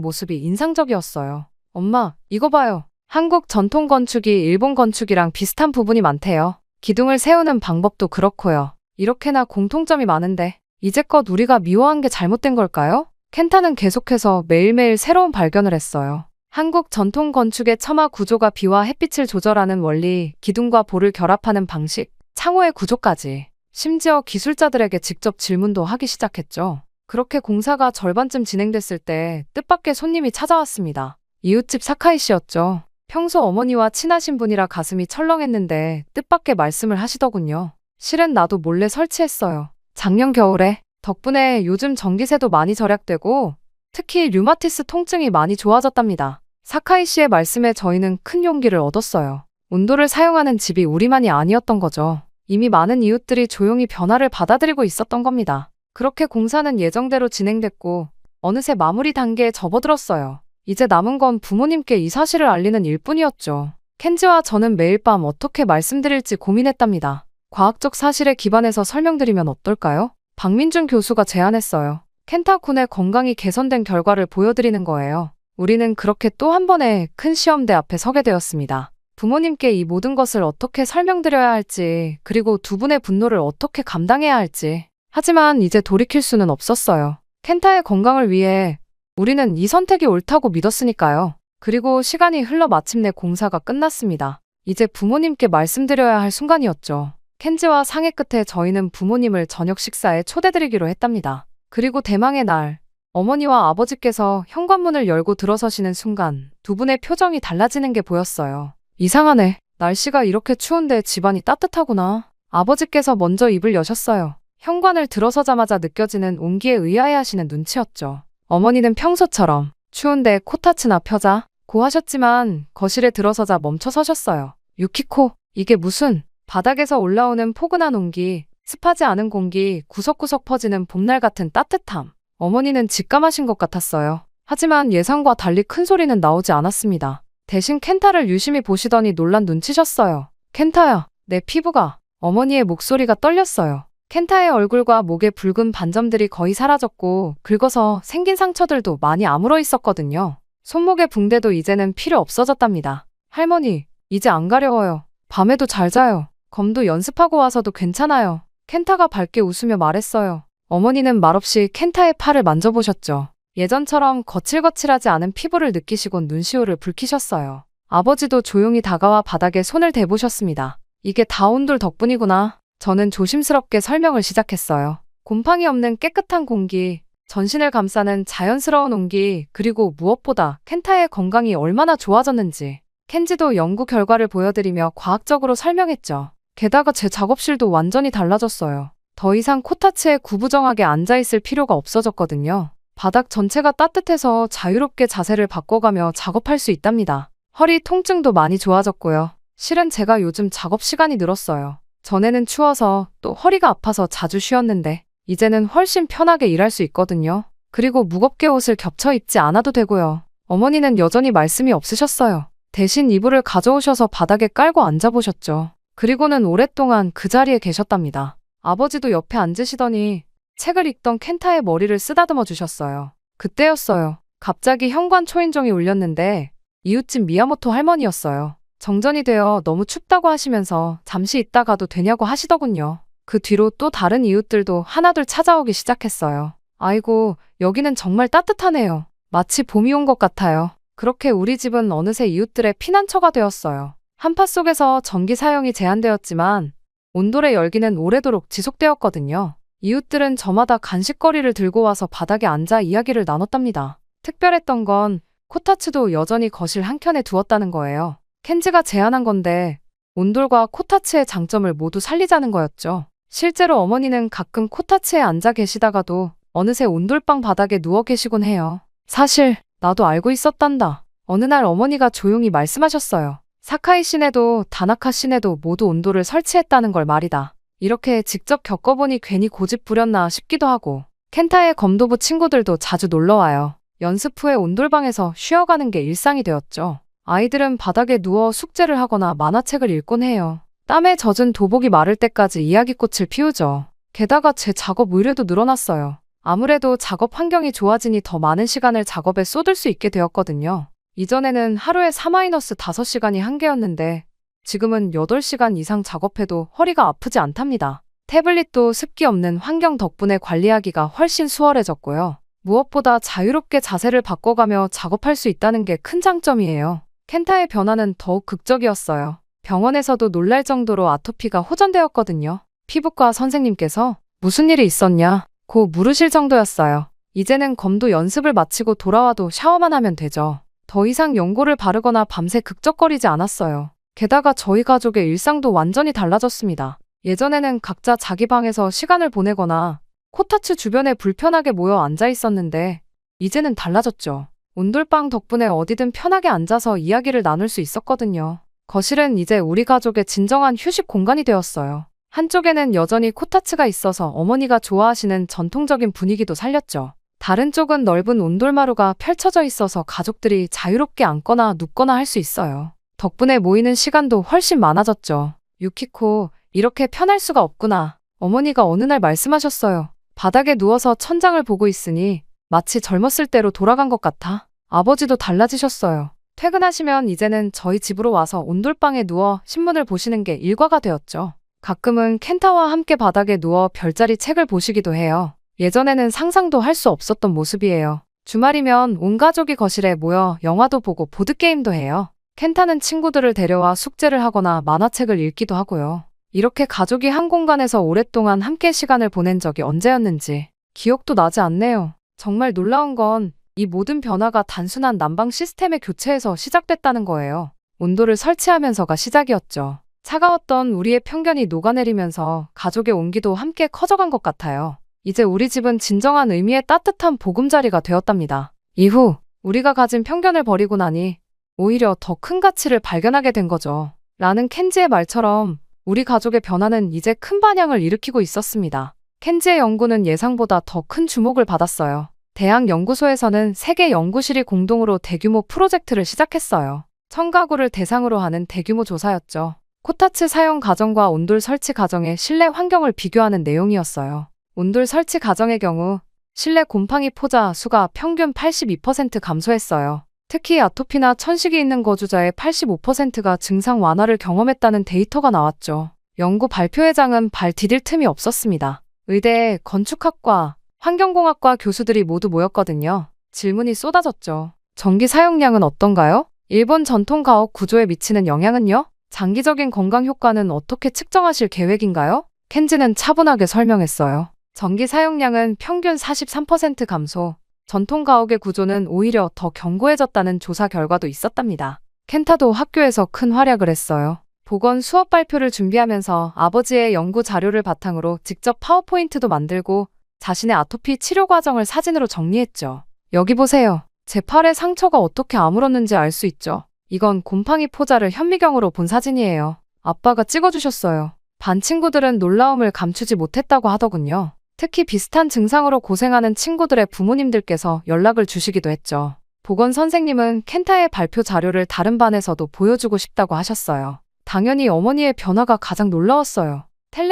모습이 인상적이었어요. 엄마, 이거 봐요. 한국 전통 건축이 일본 건축이랑 비슷한 부분이 많대요. 기둥을 세우는 방법도 그렇고요. 이렇게나 공통점이 많은데 이제껏 우리가 미워한 게 잘못된 걸까요? 켄타는 계속해서 매일매일 새로운 발견을 했어요. 한국 전통 건축의 처마 구조가 비와 햇빛을 조절하는 원리, 기둥과 볼을 결합하는 방식, 창호의 구조까지. 심지어 기술자들에게 직접 질문도 하기 시작했죠. 그렇게 공사가 절반쯤 진행됐을 때 뜻밖의 손님이 찾아왔습니다. 이웃집 사카이 씨였죠. 평소 어머니와 친하신 분이라 가슴이 철렁했는데 뜻밖의 말씀을 하시더군요. 실은 나도 몰래 설치했어요. 작년 겨울에. 덕분에 요즘 전기세도 많이 절약되고 특히 류마티스 통증이 많이 좋아졌답니다. 사카이 씨의 말씀에 저희는 큰 용기를 얻었어요. 온도를 사용하는 집이 우리만이 아니었던 거죠. 이미 많은 이웃들이 조용히 변화를 받아들이고 있었던 겁니다. 그렇게 공사는 예정대로 진행됐고 어느새 마무리 단계에 접어들었어요. 이제 남은 건 부모님께 이 사실을 알리는 일뿐이었죠. 켄지와 저는 매일 밤 어떻게 말씀드릴지 고민했답니다. 과학적 사실에 기반해서 설명드리면 어떨까요? 박민준 교수가 제안했어요. 켄타-군의 건강이 개선된 결과를 보여드리는 거예요. 우리는 그렇게 또 한 번의 큰 시험대 앞에 서게 되었습니다. 부모님께 이 모든 것을 어떻게 설명드려야 할지, 그리고 두 분의 분노를 어떻게 감당해야 할지. 하지만 이제 돌이킬 수는 없었어요. 켄타의 건강을 위해 우리는 이 선택이 옳다고 믿었으니까요. 그리고 시간이 흘러 마침내 공사가 끝났습니다. 이제 부모님께 말씀드려야 할 순간이었죠. 켄지와 상의 끝에 저희는 부모님을 저녁 식사에 초대드리기로 했답니다. 그리고 대망의 날, 어머니와 아버지께서 현관문을 열고 들어서시는 순간 두 분의 표정이 달라지는 게 보였어요. 이상하네. 날씨가 이렇게 추운데 집안이 따뜻하구나. 아버지께서 먼저 입을 여셨어요. 현관을 들어서자마자 느껴지는 온기에 의아해하시는 눈치였죠. 어머니는 평소처럼 추운데 코타츠나 펴자 고 하셨지만 거실에 들어서자 멈춰 서셨어요. 유키코, 이게 무슨... 바닥에서 올라오는 포근한 온기, 습하지 않은 공기, 구석구석 퍼지는 봄날 같은 따뜻함. 어머니는 직감하신 것 같았어요. 하지만 예상과 달리 큰 소리는 나오지 않았습니다. 대신 켄타를 유심히 보시더니 놀란 눈치셨어요. 켄타야, 내 피부가... 어머니의 목소리가 떨렸어요. 켄타의 얼굴과 목에 붉은 반점들이 거의 사라졌고 긁어서 생긴 상처들도 많이 아물어 있었거든요. 손목의 붕대도 이제는 필요 없어졌답니다. 할머니, 이제 안 가려워요. 밤에도 잘 자요. 검도 연습하고 와서도 괜찮아요. 켄타가 밝게 웃으며 말했어요. 어머니는 말없이 켄타의 팔을 만져보셨죠. 예전처럼 거칠거칠하지 않은 피부를 느끼시곤 눈시울을 붉히셨어요. 아버지도 조용히 다가와 바닥에 손을 대보셨습니다. 이게 다 온돌 덕분이구나. 저는 조심스럽게 설명을 시작했어요. 곰팡이 없는 깨끗한 공기, 전신을 감싸는 자연스러운 온기, 그리고 무엇보다 켄타의 건강이 얼마나 좋아졌는지. 켄지도 연구 결과를 보여드리며 과학적으로 설명했죠. 게다가 제 작업실도 완전히 달라졌어요. 더 이상 코타츠에 구부정하게 앉아있을 필요가 없어졌거든요. 바닥 전체가 따뜻해서 자유롭게 자세를 바꿔가며 작업할 수 있답니다. 허리 통증도 많이 좋아졌고요. 실은 제가 요즘 작업 시간이 늘었어요. 전에는 추워서 또 허리가 아파서 자주 쉬었는데 이제는 훨씬 편하게 일할 수 있거든요. 그리고 무겁게 옷을 겹쳐 입지 않아도 되고요. 어머니는 여전히 말씀이 없으셨어요. 대신 이불을 가져오셔서 바닥에 깔고 앉아보셨죠. 그리고는 오랫동안 그 자리에 계셨답니다. 아버지도 옆에 앉으시더니 책을 읽던 켄타의 머리를 쓰다듬어 주셨어요. 그때였어요. 갑자기 현관 초인종이 울렸는데 이웃집 미야모토 할머니였어요. 정전이 되어 너무 춥다고 하시면서 잠시 있다 가도 되냐고 하시더군요. 그 뒤로 또 다른 이웃들도 하나둘 찾아오기 시작했어요. 아이고, 여기는 정말 따뜻하네요. 마치 봄이 온 것 같아요. 그렇게 우리 집은 어느새 이웃들의 피난처가 되었어요. 한파 속에서 전기 사용이 제한되었지만 온돌의 열기는 오래도록 지속되었거든요. 이웃들은 저마다 간식거리를 들고 와서 바닥에 앉아 이야기를 나눴답니다. 특별했던 건 코타츠도 여전히 거실 한켠에 두었다는 거예요. 켄지가 제안한 건데 온돌과 코타츠의 장점을 모두 살리자는 거였죠. 실제로 어머니는 가끔 코타츠에 앉아 계시다가도 어느새 온돌방 바닥에 누워 계시곤 해요. 사실 나도 알고 있었단다. 어느 날 어머니가 조용히 말씀하셨어요. 사카이 씨네도 다나카 씨네도 모두 온돌을 설치했다는 걸 말이다. 이렇게 직접 겪어보니 괜히 고집 부렸나 싶기도 하고 켄타의 검도부 친구들도 자주 놀러와요. 연습 후에 온돌방에서 쉬어가는 게 일상이 되었죠. 아이들은 바닥에 누워 숙제를 하거나 만화책을 읽곤 해요. 땀에 젖은 도복이 마를 때까지 이야기꽃을 피우죠. 게다가 제 작업 의뢰도 늘어났어요. 아무래도 작업 환경이 좋아지니 더 많은 시간을 작업에 쏟을 수 있게 되었거든요. 이전에는 하루에 4-5시간이 한계였는데 지금은 8시간 이상 작업해도 허리가 아프지 않답니다. 태블릿도 습기 없는 환경 덕분에 관리하기가 훨씬 수월해졌고요. 무엇보다 자유롭게 자세를 바꿔가며 작업할 수 있다는 게 큰 장점이에요. 켄타의 변화는 더욱 극적이었어요. 병원에서도 놀랄 정도로 아토피가 호전되었거든요. 피부과 선생님께서 무슨 일이 있었냐 고 물으실 정도였어요. 이제는 검도 연습을 마치고 돌아와도 샤워만 하면 되죠. 더 이상 연고를 바르거나 밤새 극적거리지 않았어요. 게다가 저희 가족의 일상도 완전히 달라졌습니다. 예전에는 각자 자기 방에서 시간을 보내거나 코타츠 주변에 불편하게 모여 앉아 있었는데 이제는 달라졌죠. 온돌방 덕분에 어디든 편하게 앉아서 이야기를 나눌 수 있었거든요. 거실은 이제 우리 가족의 진정한 휴식 공간이 되었어요. 한쪽에는 여전히 코타츠가 있어서 어머니가 좋아하시는 전통적인 분위기도 살렸죠. 다른 쪽은 넓은 온돌마루가 펼쳐져 있어서 가족들이 자유롭게 앉거나 눕거나 할 수 있어요. 덕분에 모이는 시간도 훨씬 많아졌죠. 유키코, 이렇게 편할 수가 없구나. 어머니가 어느 날 말씀하셨어요. 바닥에 누워서 천장을 보고 있으니 마치 젊었을 때로 돌아간 것 같아. 아버지도 달라지셨어요. 퇴근하시면 이제는 저희 집으로 와서 온돌방에 누워 신문을 보시는 게 일과가 되었죠. 가끔은 켄타와 함께 바닥에 누워 별자리 책을 보시기도 해요. 예전에는 상상도 할 수 없었던 모습이에요. 주말이면 온 가족이 거실에 모여 영화도 보고 보드게임도 해요. 켄타는 친구들을 데려와 숙제를 하거나 만화책을 읽기도 하고요. 이렇게 가족이 한 공간에서 오랫동안 함께 시간을 보낸 적이 언제였는지 기억도 나지 않네요. 정말 놀라운 건 이 모든 변화가 단순한 난방 시스템의 교체에서 시작됐다는 거예요. 온도를 설치하면서가 시작이었죠. 차가웠던 우리의 편견이 녹아내리면서 가족의 온기도 함께 커져간 것 같아요. 이제 우리 집은 진정한 의미의 따뜻한 보금자리가 되었답니다. 이후 우리가 가진 편견을 버리고 나니 오히려 더 큰 가치를 발견하게 된 거죠. 라는 켄지의 말처럼 우리 가족의 변화는 이제 큰 반향을 일으키고 있었습니다. 켄지의 연구는 예상보다 더 큰 주목을 받았어요. 대학 연구소에서는 3개 연구실이 공동으로 대규모 프로젝트를 시작했어요. 1000가구를 대상으로 하는 대규모 조사였죠. 코타츠 사용 과정과 온돌 설치 과정의 실내 환경을 비교하는 내용이었어요. 온돌 설치 과정의 경우 실내 곰팡이 포자 수가 평균 82% 감소했어요. 특히 아토피나 천식이 있는 거주자의 85%가 증상 완화를 경험했다는 데이터가 나왔죠. 연구 발표회장은 발 디딜 틈이 없었습니다. 의대, 건축학과, 환경공학과 교수들이 모두 모였거든요. 질문이 쏟아졌죠. 전기 사용량은 어떤가요? 일본 전통 가옥 구조에 미치는 영향은요? 장기적인 건강 효과는 어떻게 측정하실 계획인가요? 켄지는 차분하게 설명했어요. 전기 사용량은 평균 43% 감소, 전통 가옥의 구조는 오히려 더 견고해졌다는 조사 결과도 있었답니다. 켄타도 학교에서 큰 활약을 했어요. 보건 수업 발표를 준비하면서 아버지의 연구 자료를 바탕으로 직접 파워포인트도 만들고 자신의 아토피 치료 과정을 사진으로 정리했죠. 여기 보세요. 제 팔에 상처가 어떻게 아물었는지 알 수 있죠. 이건 곰팡이 포자를 현미경으로 본 사진이에요. 아빠가 찍어주셨어요. 반 친구들은 놀라움을 감추지 못했다고 하더군요. 특히 비슷한 증상으로 고생하는 친구들의 부모님들께서 연락을 주시기도 했죠. 보건 선생님은 켄타의 발표 자료를 다른 반에서도 보여주고 싶다고 하셨어요. 당연히 어머니의 변화가 가장 놀라웠어요.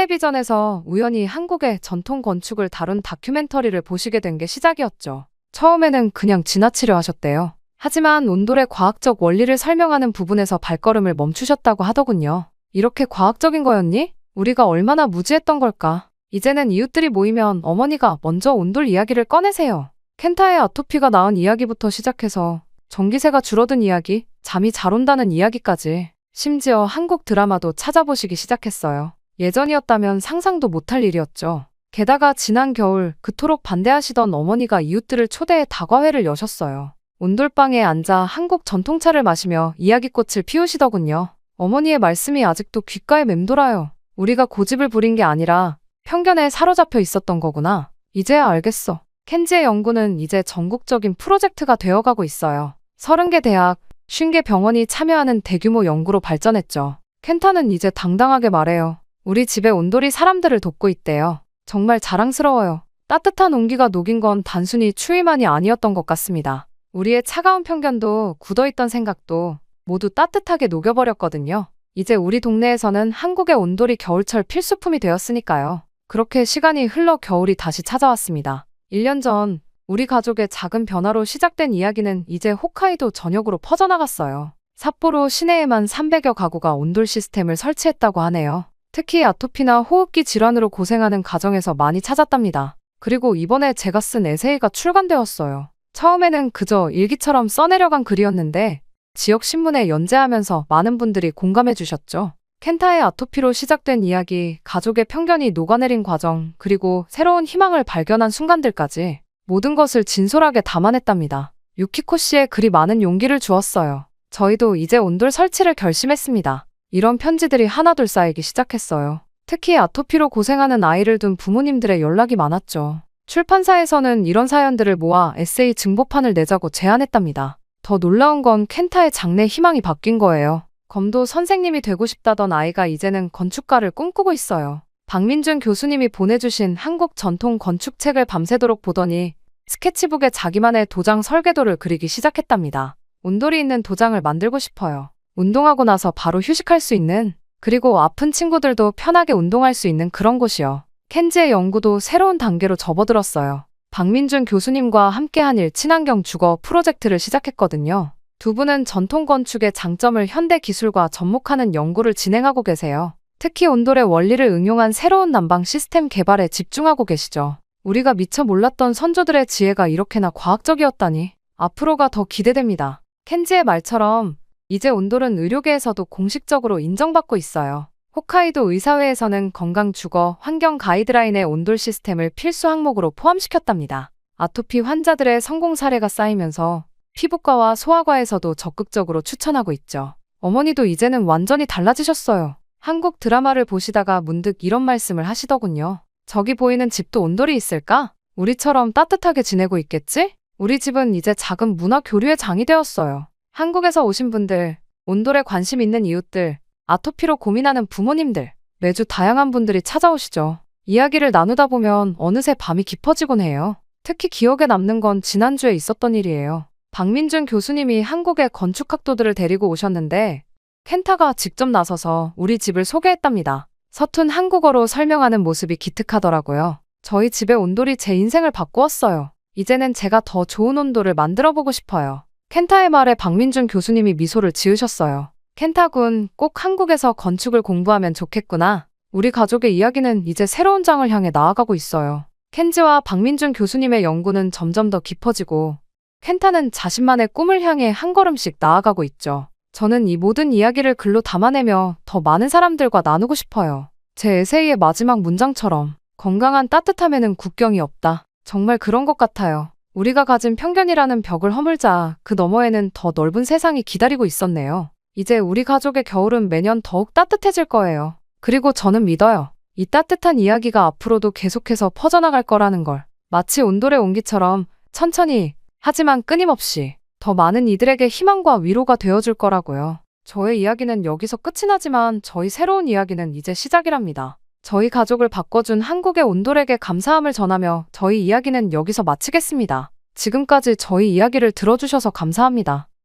텔레비전에서 우연히 한국의 전통 건축을 다룬 다큐멘터리를 보시게 된 게 시작이었죠. 처음에는 그냥 지나치려 하셨대요. 하지만 온돌의 과학적 원리를 설명하는 부분에서 발걸음을 멈추셨다고 하더군요. 이렇게 과학적인 거였니? 우리가 얼마나 무지했던 걸까? 이제는 이웃들이 모이면 어머니가 먼저 온돌 이야기를 꺼내세요. 켄타의 아토피가 나은 이야기부터 시작해서 전기세가 줄어든 이야기, 잠이 잘 온다는 이야기까지, 심지어 한국 드라마도 찾아보시기 시작했어요. 예전이었다면 상상도 못할 일이었죠. 게다가 지난 겨울 그토록 반대하시던 어머니가 이웃들을 초대해 다과회를 여셨어요. 온돌방에 앉아 한국 전통차를 마시며 이야기꽃을 피우시더군요. 어머니의 말씀이 아직도 귓가에 맴돌아요. 우리가 고집을 부린 게 아니라 편견에 사로잡혀 있었던 거구나. 이제야 알겠어. 켄지의 연구는 이제 전국적인 프로젝트가 되어가고 있어요. 30개 대학, 50개 병원이 참여하는 대규모 연구로 발전했죠. 켄타는 이제 당당하게 말해요. 우리 집의 온돌이 사람들을 돕고 있대요. 정말 자랑스러워요. 따뜻한 온기가 녹인 건 단순히 추위만이 아니었던 것 같습니다. 우리의 차가운 편견도 굳어있던 생각도 모두 따뜻하게 녹여버렸거든요. 이제 우리 동네에서는 한국의 온돌이 겨울철 필수품이 되었으니까요. 그렇게 시간이 흘러 겨울이 다시 찾아왔습니다. 1년 전 우리 가족의 작은 변화로 시작된 이야기는 이제 홋카이도 전역으로 퍼져나갔어요. 삿포로 시내에만 300여 가구가 온돌 시스템을 설치했다고 하네요. 특히 아토피나 호흡기 질환으로 고생하는 가정에서 많이 찾았답니다. 그리고 이번에 제가 쓴 에세이가 출간되었어요. 처음에는 그저 일기처럼 써내려간 글이었는데 지역 신문에 연재하면서 많은 분들이 공감해 주셨죠. 켄타의 아토피로 시작된 이야기, 가족의 편견이 녹아내린 과정, 그리고 새로운 희망을 발견한 순간들까지 모든 것을 진솔하게 담아냈답니다. 유키코 씨의 글이 많은 용기를 주었어요. 저희도 이제 온돌 설치를 결심했습니다. 이런 편지들이 하나둘 쌓이기 시작했어요. 특히 아토피로 고생하는 아이를 둔 부모님들의 연락이 많았죠. 출판사에서는 이런 사연들을 모아 에세이 증보판을 내자고 제안했답니다. 더 놀라운 건 켄타의 장래 희망이 바뀐 거예요. 검도 선생님이 되고 싶다던 아이가 이제는 건축가를 꿈꾸고 있어요. 박민준 교수님이 보내주신 한국 전통 건축책을 밤새도록 보더니 스케치북에 자기만의 도장 설계도를 그리기 시작했답니다. 온돌이 있는 도장을 만들고 싶어요. 운동하고 나서 바로 휴식할 수 있는, 그리고 아픈 친구들도 편하게 운동할 수 있는 그런 곳이요. 켄지의 연구도 새로운 단계로 접어들었어요. 박민준 교수님과 함께한 친환경 주거 프로젝트를 시작했거든요. 두 분은 전통 건축의 장점을 현대 기술과 접목하는 연구를 진행하고 계세요. 특히 온돌의 원리를 응용한 새로운 난방 시스템 개발에 집중하고 계시죠. 우리가 미처 몰랐던 선조들의 지혜가 이렇게나 과학적이었다니 앞으로가 더 기대됩니다. 켄지의 말처럼 이제 온돌은 의료계에서도 공식적으로 인정받고 있어요. 홋카이도 의사회에서는 건강 주거 환경 가이드라인에 온돌 시스템을 필수 항목으로 포함시켰답니다. 아토피 환자들의 성공 사례가 쌓이면서 피부과와 소아과에서도 적극적으로 추천하고 있죠. 어머니도 이제는 완전히 달라지셨어요. 한국 드라마를 보시다가 문득 이런 말씀을 하시더군요. 저기 보이는 집도 온돌이 있을까? 우리처럼 따뜻하게 지내고 있겠지? 우리 집은 이제 작은 문화 교류의 장이 되었어요. 한국에서 오신 분들, 온돌에 관심 있는 이웃들, 아토피로 고민하는 부모님들, 매주 다양한 분들이 찾아오시죠. 이야기를 나누다 보면 어느새 밤이 깊어지곤 해요. 특히 기억에 남는 건 지난주에 있었던 일이에요. 박민준 교수님이 한국의 건축학도들을 데리고 오셨는데 켄타가 직접 나서서 우리 집을 소개했답니다. 서툰 한국어로 설명하는 모습이 기특하더라고요. 저희 집의 온돌이 제 인생을 바꾸었어요. 이제는 제가 더 좋은 온돌을 만들어보고 싶어요. 켄타의 말에 박민준 교수님이 미소를 지으셨어요. 켄타군, 꼭 한국에서 건축을 공부하면 좋겠구나. 우리 가족의 이야기는 이제 새로운 장을 향해 나아가고 있어요. 켄지와 박민준 교수님의 연구는 점점 더 깊어지고 켄타는 자신만의 꿈을 향해 한 걸음씩 나아가고 있죠. 저는 이 모든 이야기를 글로 담아내며 더 많은 사람들과 나누고 싶어요. 제 에세이의 마지막 문장처럼 건강한 따뜻함에는 국경이 없다. 정말 그런 것 같아요. 우리가 가진 편견이라는 벽을 허물자 그 너머에는 더 넓은 세상이 기다리고 있었네요. 이제 우리 가족의 겨울은 매년 더욱 따뜻해질 거예요. 그리고 저는 믿어요. 이 따뜻한 이야기가 앞으로도 계속해서 퍼져나갈 거라는 걸. 마치 온돌의 온기처럼 천천히 하지만 끊임없이 더 많은 이들에게 희망과 위로가 되어줄 거라고요. 저의 이야기는 여기서 끝이 나지만 저희 새로운 이야기는 이제 시작이랍니다. 저희 가족을 바꿔준 한국의 온돌에게 감사함을 전하며 저희 이야기는 여기서 마치겠습니다. 지금까지 저희 이야기를 들어주셔서 감사합니다.